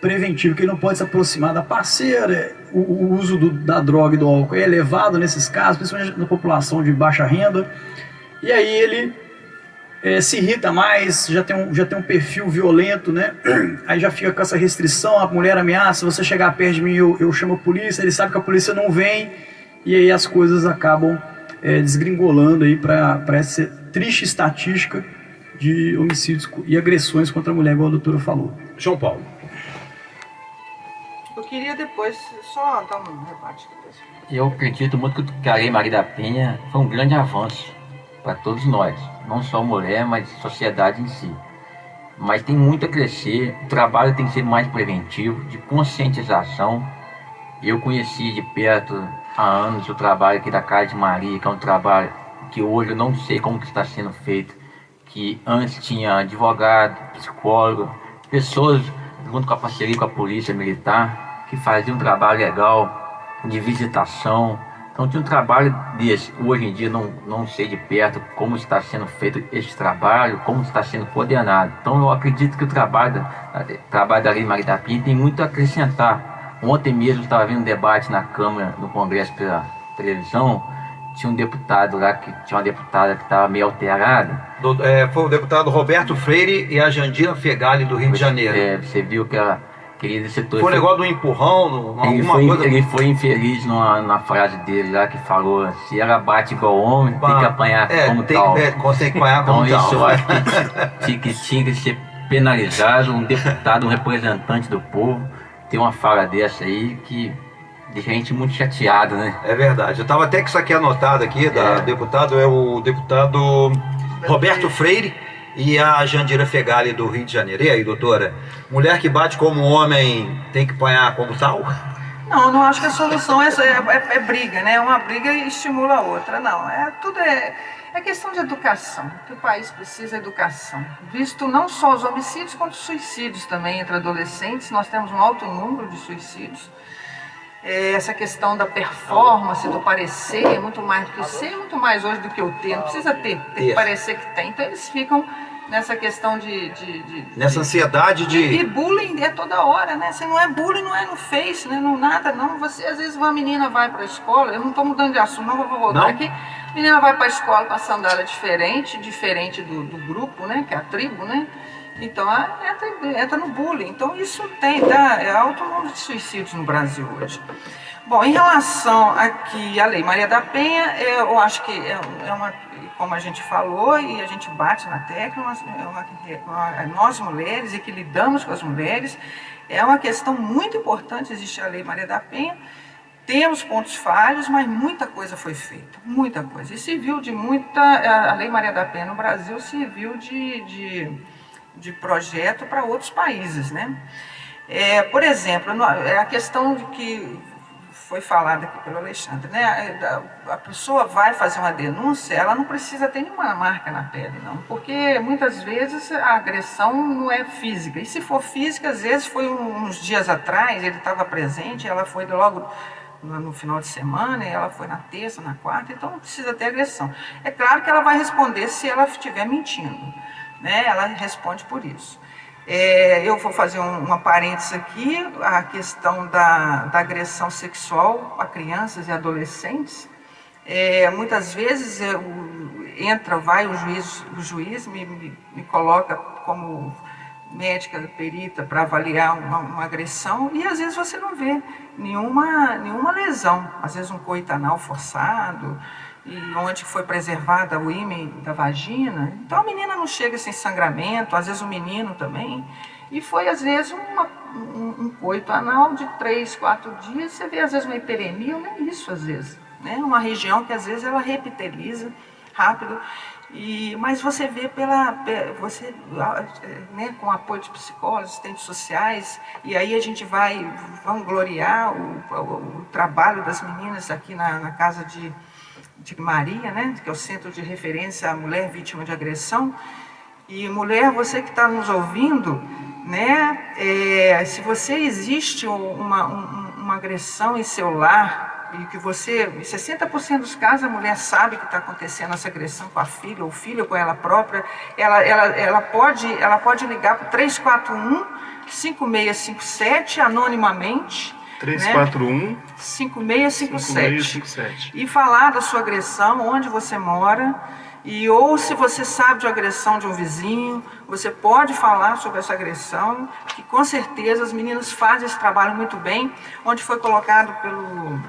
preventiva, que ele não pode se aproximar da parceira, o uso da droga e do álcool é elevado nesses casos, principalmente na população de baixa renda, e aí ele se irrita mais, já tem um perfil violento, né? Aí já fica com essa restrição, a mulher ameaça, se você chegar perto de mim eu chamo a polícia, ele sabe que a polícia não vem, e aí as coisas acabam desgringolando aí para essa triste estatística de homicídios e agressões contra a mulher, igual a doutora falou. João Paulo. Eu queria depois só dar um rebate aqui, pessoal. Eu acredito muito que a Lei Maria da Penha foi um grande avanço para todos nós, não só mulher, mas sociedade em si. Mas tem muito a crescer, o trabalho tem que ser mais preventivo, de conscientização. Eu conheci de perto há anos o trabalho aqui da Casa de Maria, que é um trabalho que hoje eu não sei como que está sendo feito, que antes tinha advogado, psicólogo, pessoas junto com a parceria com a polícia militar, que faziam um trabalho legal de visitação. Então tinha um trabalho desse. Hoje em dia não sei de perto como está sendo feito esse trabalho, como está sendo coordenado. Então eu acredito que o trabalho da Lei Maria da Penha tem muito a acrescentar. Ontem mesmo estava vendo um debate na Câmara, no Congresso pela televisão, tinha um deputado lá, tinha uma deputada que estava meio alterada. Foi o deputado Roberto Freire e a Jandira Fegali do Rio de Janeiro. Você viu que ela queria setor. Foi um negócio do empurrão, coisa. Ele foi infeliz na frase dele lá, que falou: se ela bate igual homem, tem que apanhar como tal. Tem que apanhar como então tal. Isso eu acho que tinha que ser penalizado. Um deputado, um representante do povo, ter uma fala dessa aí que deixa a gente muito chateado, né? É verdade. Eu estava até com isso aqui anotado aqui, deputado, é o deputado Roberto Freire e a Jandira Fegali do Rio de Janeiro. E aí, doutora? Mulher que bate como homem tem que apanhar como tal? Não acho que a solução é briga, né? Uma briga estimula a outra. Não, tudo é questão de educação. O que o país precisa é educação. Visto não só os homicídios, quanto os suicídios também entre adolescentes. Nós temos um alto número de suicídios. Essa questão da performance, do parecer, é muito mais do que o ser, muito mais hoje do que o ter. Não precisa ter, tem que parecer que tem. Então eles ficam nessa questão nessa ansiedade de... E bullying é toda hora, né? Se não é bullying, não é no Face, né? Não nada, não. Você, às vezes, uma menina vai para a escola, eu não estou mudando de assunto, não, vou voltar aqui. A menina vai para a escola com a sandália diferente do grupo, né? Que é a tribo, né? Então, entra no bullying. Então, isso é alto número de suicídios no Brasil hoje. Bom, em relação aqui à Lei Maria da Penha, eu acho que como a gente falou, e a gente bate na tecla, nós mulheres, e que lidamos com as mulheres, é uma questão muito importante, existe a Lei Maria da Penha. Temos pontos falhos, mas muita coisa foi feita, muita coisa. E serviu a Lei Maria da Penha no Brasil serviu de projeto para outros países, né? Por exemplo, a questão de que foi falada aqui pelo Alexandre, né? A pessoa vai fazer uma denúncia, ela não precisa ter nenhuma marca na pele, não, porque muitas vezes a agressão não é física, e se for física, às vezes foi uns dias atrás, ele estava presente, ela foi logo no final de semana, e ela foi na terça, na quarta, então não precisa ter agressão. É claro que ela vai responder se ela estiver mentindo, né? Ela responde por isso. Eu vou fazer uma parênteses aqui, a questão da agressão sexual a crianças e adolescentes. Muitas vezes vai o juiz me coloca como médica perita para avaliar uma agressão, e às vezes você não vê nenhuma lesão, às vezes um coito anal forçado, e onde foi preservada o ímen da vagina. Então a menina não chega sem sangramento, às vezes o menino também. E foi às vezes um coito anal de 3, 4 dias, você vê às vezes uma hiperemia, nem isso às vezes, né? Uma região que às vezes ela repiteliza rápido, mas você vê né, com apoio de psicólogos, assistentes sociais, e aí a gente vai vangloriar o trabalho das meninas aqui na Casa de Maria, né, que é o Centro de Referência à Mulher Vítima de Agressão. E mulher, você que está nos ouvindo, né, se você existe uma agressão em seu lar, e que você, em 60% dos casos, a mulher sabe que está acontecendo essa agressão com a filha, ou o filho com ela própria, ela pode ligar para o 341-5657, anonimamente, 341 5657 e falar da sua agressão, onde você mora, ou se você sabe de agressão de um vizinho, você pode falar sobre essa agressão, que com certeza as meninas fazem esse trabalho muito bem, onde foi colocado pelo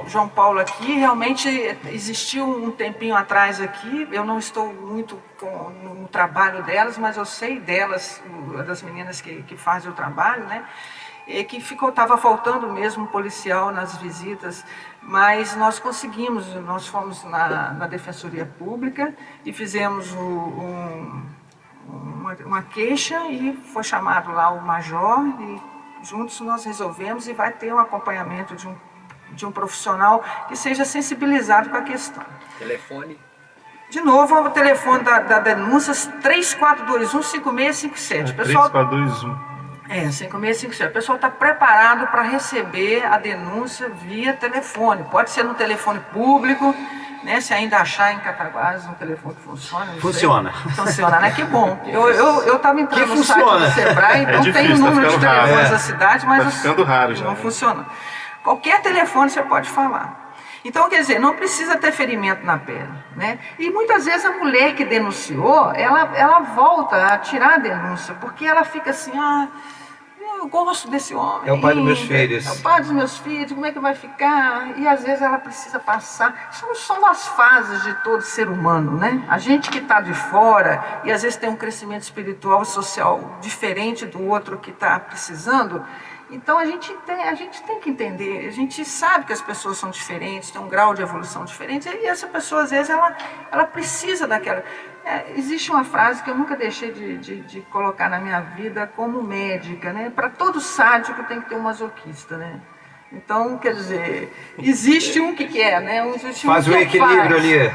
João Paulo aqui. Realmente existiu um tempinho atrás aqui, eu não estou muito no trabalho delas, mas eu sei delas, das meninas que fazem o trabalho, né? Que estava faltando mesmo um policial nas visitas, mas nós conseguimos, nós fomos na Defensoria Pública e fizemos uma queixa e foi chamado lá o major e juntos nós resolvemos e vai ter um acompanhamento de um profissional que seja sensibilizado com a questão. Telefone? De novo, o telefone da denúncia 3421-5657. Pessoal, 3421. 5657. O pessoal está preparado para receber a denúncia via telefone. Pode ser no telefone público, né? Se ainda achar em Cataguases um telefone que funciona. Funciona. Funciona, né? Que bom. Eu estava entrando no site do Sebrae, então tem o difícil, número de telefones raro. da cidade, mas Tá ficando raro já, não né? funciona. Qualquer telefone você pode falar. Então, quer dizer, não precisa ter ferimento na pele, né? E muitas vezes a mulher que denunciou, ela volta a tirar a denúncia, porque ela fica assim, eu gosto desse homem. É o pai dos meus filhos. É o pai dos meus filhos, como é que vai ficar? E às vezes ela precisa passar. São as fases de todo ser humano, né? A gente que está de fora e às vezes tem um crescimento espiritual e social diferente do outro que está precisando. Então a gente tem que entender, a gente sabe que as pessoas são diferentes, tem um grau de evolução diferente, e essa pessoa às vezes ela precisa daquela... existe uma frase que eu nunca deixei de colocar na minha vida como médica, né? Para todo sádico tem que ter um masoquista, né? Então, quer dizer, existe um que quer, né? Faz o equilíbrio ali.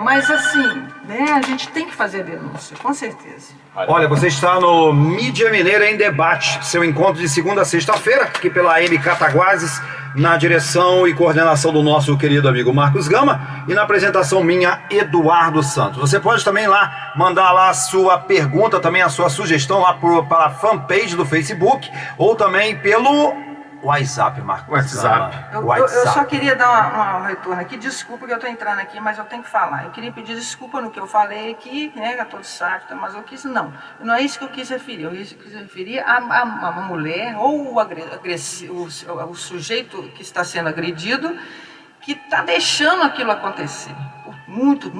Mas assim, né? A gente tem que fazer denúncia, com certeza. Olha, você está no Mídia Mineira em Debate, seu encontro de segunda a sexta-feira, aqui pela AM Cataguases, na direção e coordenação do nosso querido amigo Marcos Gama e na apresentação minha, Eduardo Santos. Você pode também lá mandar lá a sua pergunta, também a sua sugestão lá para a fanpage do Facebook ou também pelo WhatsApp, Marcos. WhatsApp. Eu só queria dar uma retorno aqui, desculpa que eu estou entrando aqui, mas eu tenho que falar. Eu queria pedir desculpa no que eu falei aqui, né, a todo sádico, mas eu quis, não é isso que eu quis referir. Eu quis referir a mulher ou o sujeito que está sendo agredido, que está deixando aquilo acontecer por muito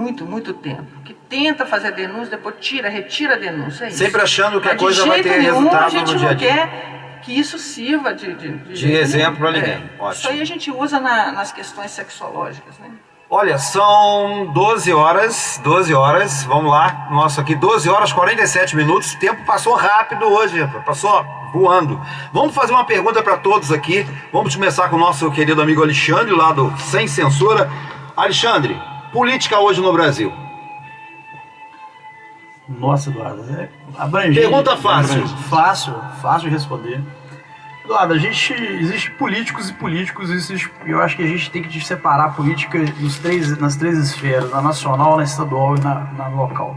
tempo, que tenta fazer denúncia, depois retira a denúncia. É isso. Sempre achando que a coisa vai ter resultado no dia a dia. Que isso sirva de exemplo para ninguém. Ótimo. Isso aí a gente usa nas questões sexológicas, né? Olha, são 12 horas, vamos lá, nossa, aqui 12 horas 47 minutos, o tempo passou rápido hoje, passou voando. Vamos fazer uma pergunta para todos aqui, vamos começar com o nosso querido amigo Alexandre, lá do Sem Censura. Alexandre, política hoje no Brasil. Nossa, Eduardo, é abrangente. Pergunta fácil. Fácil de responder. Eduardo, existe políticos e políticos, eu acho que a gente tem que separar a política nas três esferas, na nacional, na estadual e na local.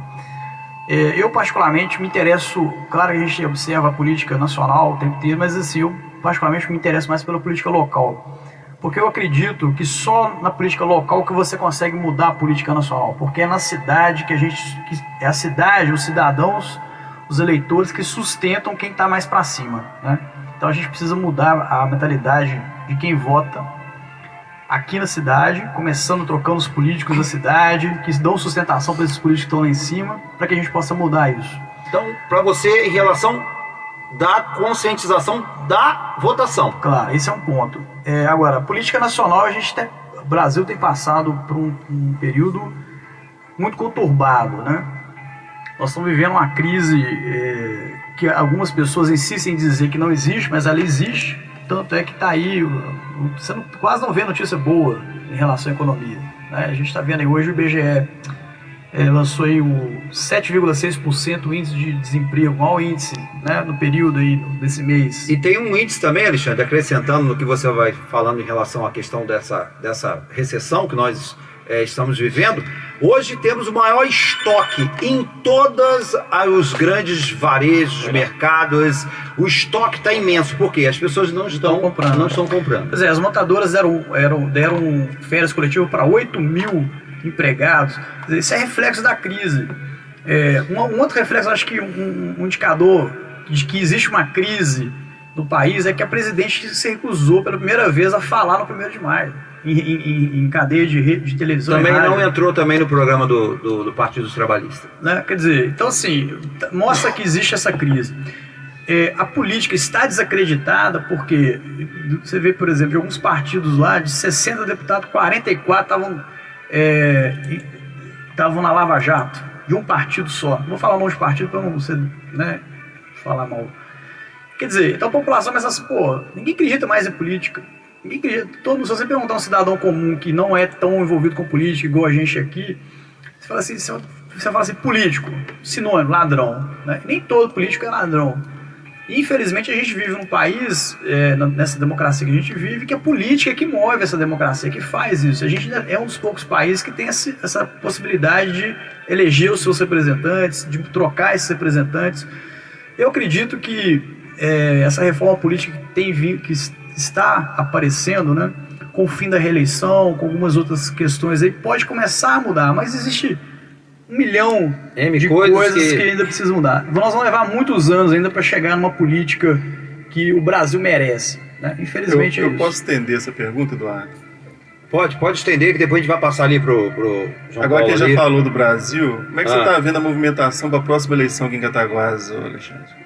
Eu particularmente me interesso, claro que a gente observa a política nacional o tempo inteiro, mas assim, eu particularmente me interesso mais pela política local. Porque eu acredito que só na política local que você consegue mudar a política nacional. Porque é na cidade é a cidade, os cidadãos, os eleitores que sustentam quem está mais para cima, né? Então a gente precisa mudar a mentalidade de quem vota aqui na cidade, começando trocando os políticos da cidade, que dão sustentação para esses políticos que estão lá em cima, para que a gente possa mudar isso. Então, para você, em relação da conscientização da votação. Claro, esse é um ponto. Agora, a política nacional, o Brasil tem passado por um período muito conturbado, né? Nós estamos vivendo uma crise que algumas pessoas insistem em dizer que não existe, mas ela existe. Tanto é que está aí, você quase não vê notícia boa em relação à economia, né? A gente está vendo aí hoje o IBGE lançou aí o 7,6% o índice de desemprego, o maior índice, né, no período aí desse mês. E tem um índice também, Alexandre, acrescentando no que você vai falando em relação à questão dessa recessão que nós estamos vivendo. Hoje temos o maior estoque em todos os grandes varejos, mercados. O estoque está imenso, porque as pessoas não estão comprando. Pois é, as montadoras deram férias coletivas para 8 mil empregados. Isso é reflexo da crise. Um outro reflexo, acho que um indicador de que existe uma crise no país é que a presidente se recusou pela primeira vez a falar no 1º de maio em cadeia de televisão. Também não entrou também no programa do Partido dos Trabalhistas, né? Quer dizer, então assim, mostra que existe essa crise. A política está desacreditada porque você vê, por exemplo, alguns partidos lá, de 60 deputados, 44 estavam na Lava Jato, de um partido só. Não vou falar o nome de partido para não você, né, falar mal. Quer dizer, então a população começa assim, pô, ninguém acredita mais em política. Ninguém acredita. Se você perguntar a um cidadão comum que não é tão envolvido com política igual a gente aqui, você fala assim, político, sinônimo, ladrão, né? Nem todo político é ladrão. Infelizmente a gente vive num país, nessa democracia que a gente vive, que a política é que move essa democracia, que faz isso. A gente é um dos poucos países que tem essa possibilidade de eleger os seus representantes, de trocar esses representantes. Eu acredito que essa reforma política que está aparecendo, né, com o fim da reeleição, com algumas outras questões aí, pode começar a mudar, mas existe 1 milhão de coisas que ainda precisam mudar. Nós vamos levar muitos anos ainda para chegar numa política que o Brasil merece, né? Infelizmente eu posso estender essa pergunta, Eduardo? Pode estender, que depois a gente vai passar ali pro João Agora Paulo que a gente ali. já falou do Brasil, como é que você está vendo a movimentação para a próxima eleição aqui em Cataguases, Alexandre?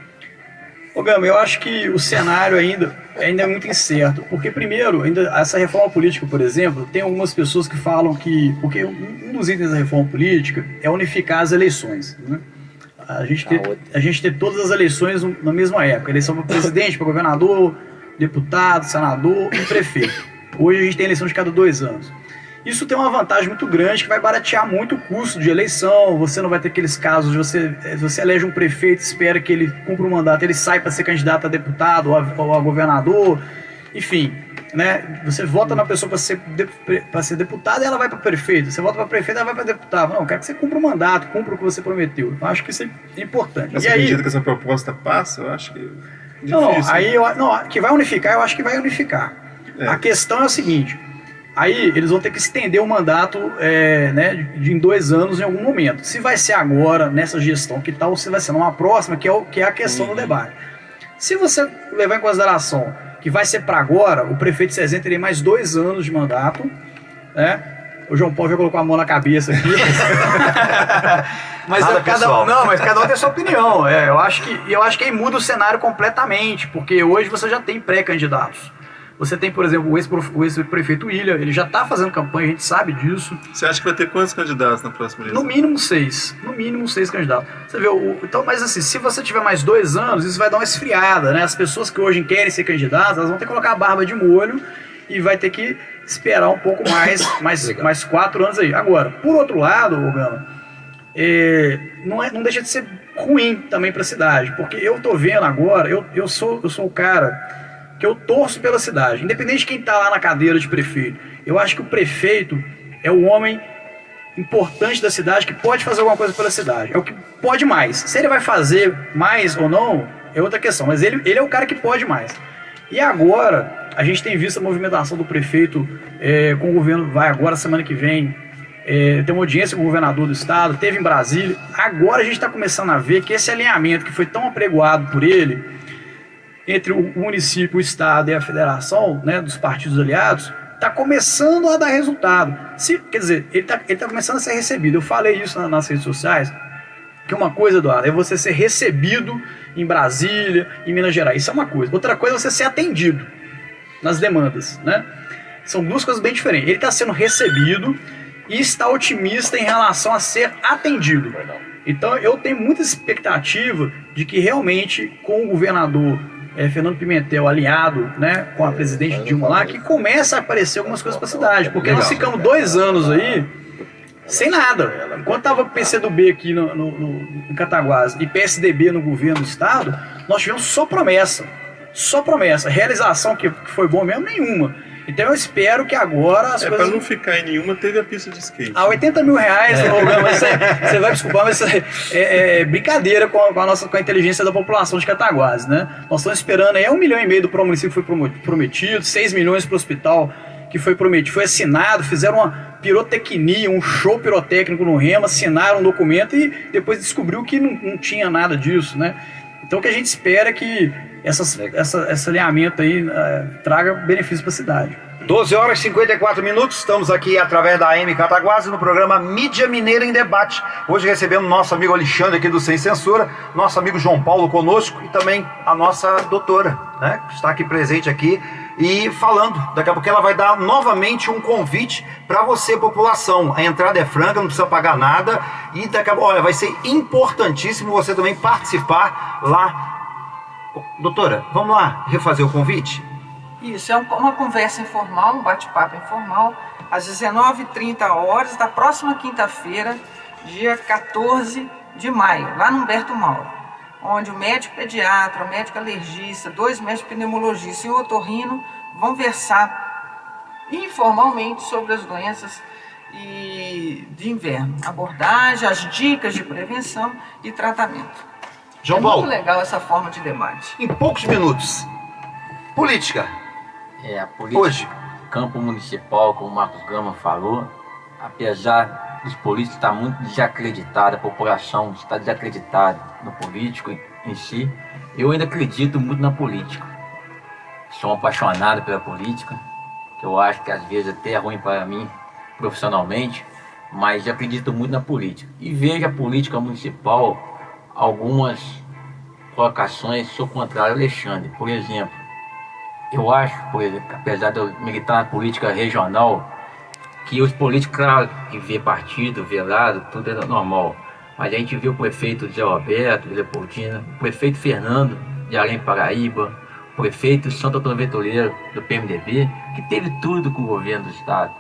Ô Gama, eu acho que o cenário ainda é muito incerto, porque primeiro, ainda essa reforma política, por exemplo, tem algumas pessoas que falam que, porque um dos itens da reforma política é unificar as eleições, né? A gente ter todas as eleições na mesma época, eleição para presidente, para governador, deputado, senador e prefeito. Hoje a gente tem eleição de cada 2 anos. Isso tem uma vantagem muito grande, que vai baratear muito o custo de eleição. Você não vai ter aqueles casos de você elege um prefeito, espera que ele cumpra um mandato, ele sai para ser candidato a deputado ou a governador, enfim, né? Você vota na pessoa para ser deputado e ela vai para prefeito. Você vota para prefeito e ela vai para deputado. Não, eu quero que você cumpra o mandato, cumpra o que você prometeu. Eu acho que isso é importante. Mas você acredita que essa proposta passa? Eu acho que é difícil. Que vai unificar, eu acho que vai unificar. A questão é o seguinte. Aí eles vão ter que estender o mandato em 2 anos em algum momento. Se vai ser agora, nessa gestão que tal, ou se vai ser numa próxima, que é a questão do debate. Se você levar em consideração que vai ser para agora, o prefeito Cezinha teria mais 2 anos de mandato, né? O João Paulo já colocou a mão na cabeça aqui. Mas cada um tem sua opinião. Eu acho que aí muda o cenário completamente, porque hoje você já tem pré-candidatos. Você tem, por exemplo, o ex-prefeito William, ele já está fazendo campanha, a gente sabe disso. Você acha que vai ter quantos candidatos na próxima eleição? No mínimo 6. No mínimo 6 candidatos. Você vê, então, mas assim, se você tiver mais 2 anos, isso vai dar uma esfriada, né? As pessoas que hoje querem ser candidatas, elas vão ter que colocar a barba de molho e vai ter que esperar um pouco mais 4 anos aí. Agora, por outro lado, Gama, não deixa de ser ruim também para a cidade, porque eu tô vendo agora, eu sou o cara que eu torço pela cidade, independente de quem está lá na cadeira de prefeito. Eu acho que o prefeito é o homem importante da cidade que pode fazer alguma coisa pela cidade. É o que pode mais. Se ele vai fazer mais ou não, é outra questão, mas ele é o cara que pode mais. E agora, a gente tem visto a movimentação do prefeito com o governo, vai agora, semana que vem, tem uma audiência com o governador do estado, teve em Brasília. Agora a gente está começando a ver que esse alinhamento que foi tão apregoado por ele, entre o município, o estado e a federação, né, dos partidos aliados, está começando a dar resultado. Quer dizer, ele tá começando a ser recebido. Eu falei isso nas redes sociais, que uma coisa, Eduardo, é você ser recebido em Brasília, em Minas Gerais. Isso é uma coisa. Outra coisa é você ser atendido nas demandas, né? São 2 coisas bem diferentes. Ele está sendo recebido e está otimista em relação a ser atendido. Então eu tenho muita expectativa de que realmente com o governador Fernando Pimentel alinhado, né, com a presidente Dilma lá, que começa a aparecer algumas coisas para a cidade, porque nós ficamos 2 anos aí sem nada. Enquanto estava PCdoB aqui em Cataguases e PSDB no governo do estado, nós tivemos só promessa. Realização que foi bom mesmo, nenhuma. Então eu espero que agora as coisas... Para não ficar em nenhuma, teve a pista de skate. A 80 mil reais, você vai desculpar, mas é brincadeira com a inteligência da população de Cataguases, né? Nós estamos esperando aí 1,5 milhão para o município que foi prometido, 6 milhões para o hospital que foi prometido, foi assinado, fizeram uma pirotecnia, um show pirotécnico no Rema, assinaram um documento e depois descobriu que não tinha nada disso, né? Então o que a gente espera é que esse alinhamento aí traga benefícios para a cidade. 12 horas e 54 minutos, estamos aqui através da AM Cataguases no programa Mídia Mineira em Debate. Hoje recebemos nosso amigo Alexandre aqui do Sem Censura, nosso amigo João Paulo conosco e também a nossa doutora, né, que está aqui presente aqui e falando. Daqui a pouco ela vai dar novamente um convite para você, população. A entrada é franca, não precisa pagar nada e daqui a pouco, olha, vai ser importantíssimo você também participar lá. Doutora, vamos lá refazer o convite? Isso, é uma conversa informal, um bate-papo informal, às 19h30 da próxima quinta-feira, dia 14 de maio, lá no Humberto Mauro, onde o médico pediatra, o médico alergista, 2 médicos pneumologistas e o otorrino vão versar informalmente sobre as doenças de inverno, abordagem, as dicas de prevenção e tratamento. João Paulo, muito legal essa forma de debate. Em poucos minutos, política. A política, hoje, campo municipal, como o Marcos Gama falou, apesar dos políticos estar muito desacreditados, a população está desacreditada no político em si, eu ainda acredito muito na política. Sou apaixonado pela política, que eu acho que às vezes até é ruim para mim profissionalmente, mas eu acredito muito na política. E vejo a política municipal, algumas colocações, sou contrário ao Alexandre. Por exemplo, eu acho, por exemplo, apesar de eu militar na política regional, que os políticos, claro, que vê partido, vê lado, tudo é normal. Mas a gente vê o prefeito Zé Roberto, de Leopoldina, o prefeito Fernando, de Além Paraíba, o prefeito Santo Antônio Vetoleiro, do PMDB, que teve tudo com o governo do estado.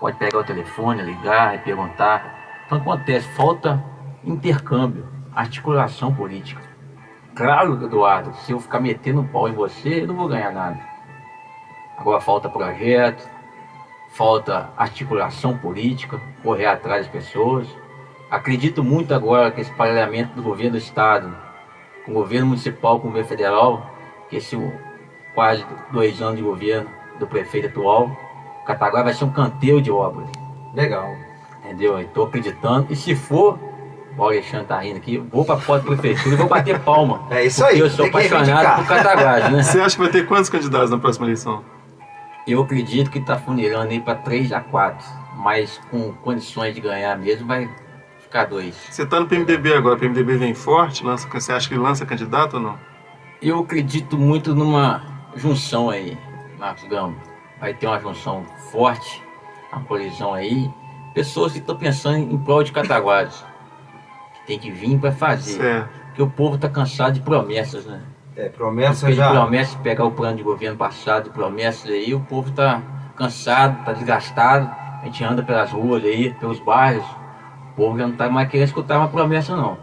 Pode pegar o telefone, ligar e perguntar. Então acontece, falta intercâmbio, articulação política. Claro, Eduardo, se eu ficar metendo um pau em você, eu não vou ganhar nada. Agora falta projeto, falta articulação política, correr atrás das pessoas. Acredito muito agora que esse paralelamento do governo do estado com o governo municipal, com o governo federal, que esse quase 2 anos de governo do prefeito atual, Cataguá vai ser um canteiro de obras. legal. Entendeu? Estou acreditando. E se for, o Alexandre tá rindo aqui, vou para a porta da prefeitura e vou bater palma. É isso aí. Eu sou apaixonado por Cataguás, né? Você acha que vai ter quantos candidatos na próxima eleição? Eu acredito que está funilando aí para 3 a 4, mas com condições de ganhar mesmo vai ficar 2. Você está no PMDB agora, o PMDB vem forte, você acha que lança candidato ou não? Eu acredito muito numa junção aí, Marcos Gama. Vai ter uma junção forte, uma colisão aí. Pessoas que estão pensando em prol de Cataguás, que tem que vir para fazer. Certo. Porque o povo está cansado de promessas, né? Promessa já... de promessas, pegar o plano de governo passado, de promessas aí, o povo está cansado, está desgastado. A gente anda pelas ruas aí, pelos bairros, o povo já não está mais querendo escutar uma promessa, não.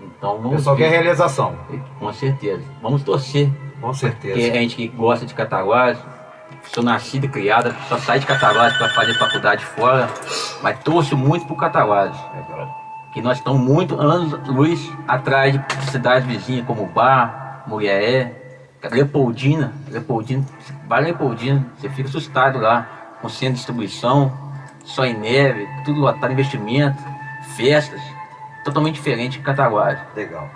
Então vamos... O pessoal quer realização. Com certeza. Vamos torcer. Com certeza. Porque a gente que gosta de Cataguás, sou nascido e criada, só saí de Cataguás para fazer faculdade fora, mas torço muito por Cataguás. Que nós estamos muito anos-luz atrás de cidades vizinhas como Bar, Muriaé, Leopoldina, vai Leopoldina, você fica assustado lá, com centro de distribuição, só em neve, tudo lotado, investimento, festas, totalmente diferente de Cataguás. Legal.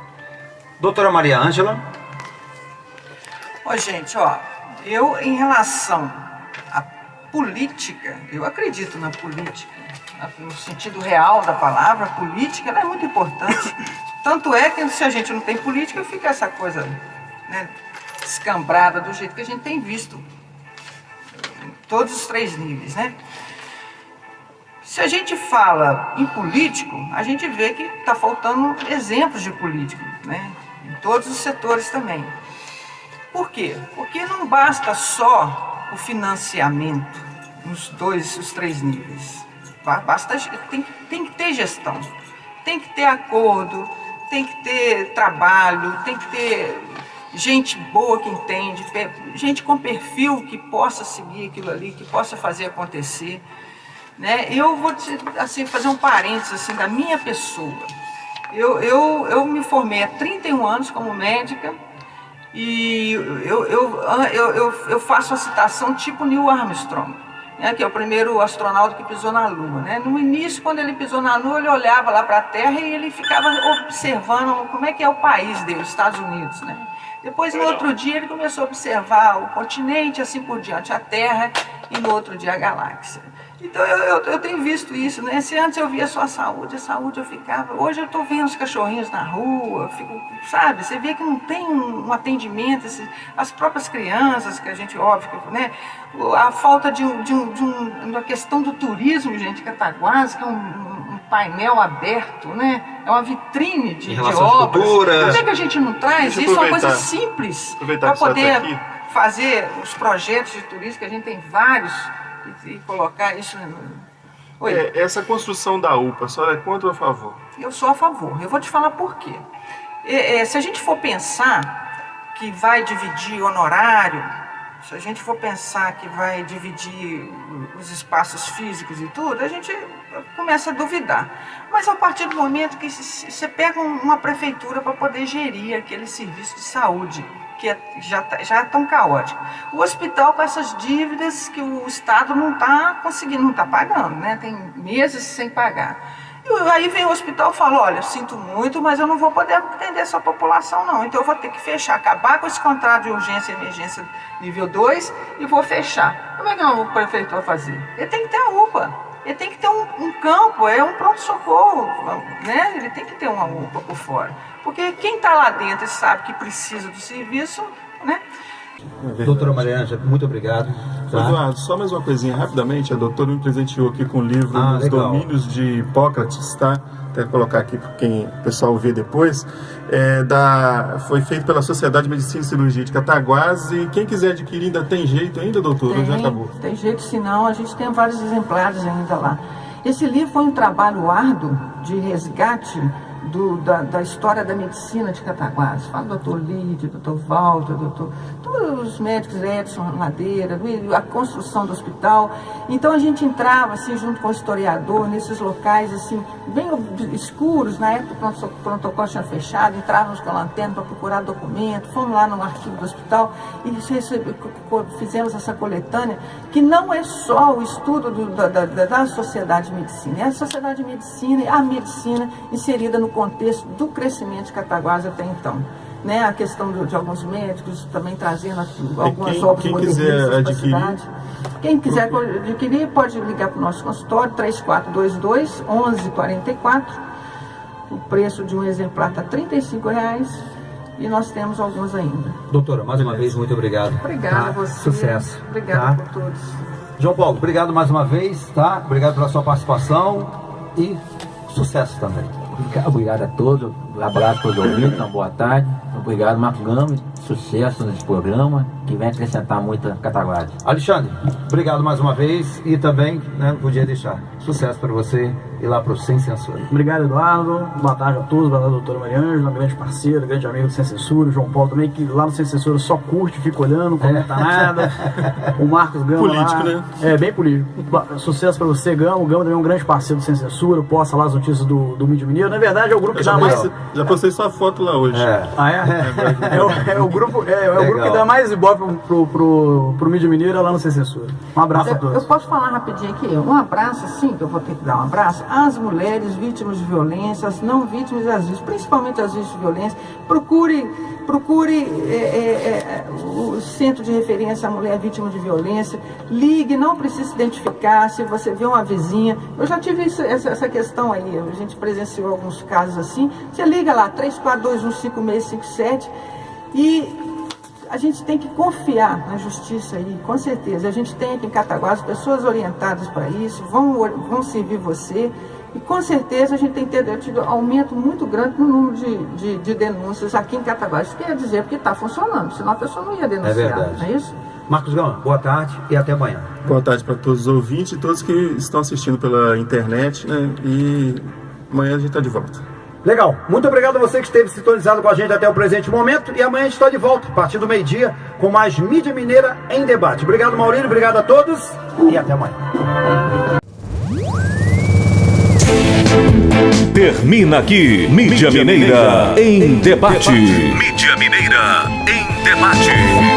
Doutora Maria Ângela. Ó, gente, eu em relação à política, eu acredito na política, no sentido real da palavra, a política ela é muito importante. Tanto é que se a gente não tem política, fica essa coisa, né, escambrada do jeito que a gente tem visto em todos os 3 níveis, né? Se a gente fala em político, a gente vê que está faltando exemplos de político, né? Em todos os setores também. Por quê? Porque não basta só o financiamento nos 2, os 3 níveis. Tem que ter gestão, tem que ter acordo, tem que ter trabalho, tem que ter gente boa que entende, gente com perfil que possa seguir aquilo ali, que possa fazer acontecer, né? Eu vou assim, fazer um parênteses assim, da minha pessoa. Eu me formei há 31 anos como médica e eu faço a citação tipo Neil Armstrong, né, que é o primeiro astronauta que pisou na Lua, né? No início, quando ele pisou na Lua, ele olhava lá para a Terra e ele ficava observando como é que é o país dele, os Estados Unidos, né? Depois, no outro dia, ele começou a observar o continente, assim por diante, a Terra, e no outro dia a galáxia. Então eu tenho visto isso, né? Se antes eu via só a saúde eu ficava. Hoje eu estou vendo os cachorrinhos na rua, fico, sabe? Você vê que não tem um atendimento, as próprias crianças, que a gente, óbvio, né? A falta de uma questão do turismo, gente, Cataguases, que é um painel aberto, né? É uma vitrine de obras. Por que a gente não traz? Isso é uma coisa simples para poder fazer os projetos de turismo, que a gente tem vários, e colocar isso. Oi. Essa construção da UPA, a senhora é contra ou a favor? Eu sou a favor. Eu vou te falar por quê. Se a gente for pensar que vai dividir honorário, se a gente for pensar que vai dividir os espaços físicos e tudo, a gente começa a duvidar. Mas a partir do momento que você pega uma prefeitura para poder gerir aquele serviço de saúde, que já é tão caótico. O hospital com essas dívidas que o Estado não está conseguindo, não está pagando, né? Tem meses sem pagar. E aí vem o hospital e fala, olha, sinto muito, mas eu não vou poder atender essa população não, então eu vou ter que fechar, acabar com esse contrato de urgência e emergência nível 2 e vou fechar. Como é que o prefeito vai fazer? Ele tem que ter a UPA, ele tem que ter um campo, um pronto-socorro, né? Ele tem que ter uma UPA por fora, porque quem está lá dentro sabe que precisa do serviço, né? Doutora Maria Ângela, muito obrigado. Tá? Eduardo, só mais uma coisinha rapidamente. A doutora me presenteou aqui com o livro Os Domínios de Hipócrates, tá? Até colocar aqui para quem o pessoal vê depois. Foi feito pela Sociedade de Medicina e Cirurgia de Cataguases. E quem quiser adquirir, ainda tem jeito ainda, doutora? Já acabou? Tem jeito, senão a gente tem vários exemplares ainda lá. Esse livro foi um trabalho árduo de resgate da história da medicina de Cataguases. Fala do doutor Lídio, doutor Walter, todos os médicos, Edson Ladeira, a construção do hospital. Então a gente entrava assim, junto com o historiador nesses locais assim, bem escuros. Na época o pronto-socorro tinha fechado, entrávamos com a lanterna para procurar documento, fomos lá no arquivo do hospital e fizemos essa coletânea, que não é só o estudo da sociedade de medicina, é a sociedade de medicina e a medicina inserida no contexto do crescimento de Cataguases até então. Né? A questão de alguns médicos também trazendo algumas obras modernistas para a cidade. Quem quiser adquirir pode ligar para o nosso consultório, 3422-1144. O preço de um exemplar está R$ 35,00 e nós temos alguns ainda. Doutora, mais uma vez, muito obrigado. Obrigada a você. Sucesso. Obrigada por todos. João Paulo, obrigado mais uma vez, tá? Obrigado pela sua participação e sucesso também. Obrigado a todos, um abraço para os ouvintes, uma boa tarde. Obrigado, Marcos Gama, sucesso nesse programa, que vem acrescentar muito a Cataguases. Alexandre, obrigado mais uma vez e também, né, não podia deixar. Sucesso para você e lá para o Sem Censura. Obrigado, Eduardo. Boa tarde a todos. Boa tarde, doutora Maria Ângela, grande parceira, grande amigo do Sem Censura. O João Paulo também, que lá no Sem Censura só curte, fica olhando, não comenta nada. O Marcos Gama político, lá, né? Bem político. Sucesso para você, Gama. O Gama também é um grande parceiro do Sem Censura, posta lá as notícias do Mídia Mineiro. Na verdade, é o grupo que dá mais... Já postei sua foto lá hoje. É o grupo que dá mais ibope pro Mídia Mineiro lá no Sem Censura. Um abraço a todos. Eu posso falar rapidinho aqui? Um abraço, sim, que eu vou ter que dar um abraço às mulheres vítimas de violência, às não vítimas e às vítimas, principalmente às vítimas de violência. Procure o centro de referência à mulher vítima de violência. Ligue, não precisa se identificar. Se você vê uma vizinha, eu já tive essa questão aí, a gente presenciou alguns casos assim. Você liga lá, 34215657 e a gente tem que confiar na justiça aí, com certeza. A gente tem aqui em Cataguases pessoas orientadas para isso, vão servir você. E com certeza a gente tem tido aumento muito grande no número de denúncias aqui em Cataguases. Isso quer dizer porque está funcionando, senão a pessoa não ia denunciar. É verdade. Não é isso? Marcos Gama, boa tarde e até amanhã. Boa tarde para todos os ouvintes e todos que estão assistindo pela internet, né? E amanhã a gente está de volta. Legal, muito obrigado a você que esteve sintonizado com a gente até o presente momento. E amanhã a gente está de volta, a partir do meio-dia, com mais Mídia Mineira em Debate. Obrigado, Maurílio, obrigado a todos e até amanhã. Termina aqui Mídia Mineira em Debate. Mídia Mineira em Debate.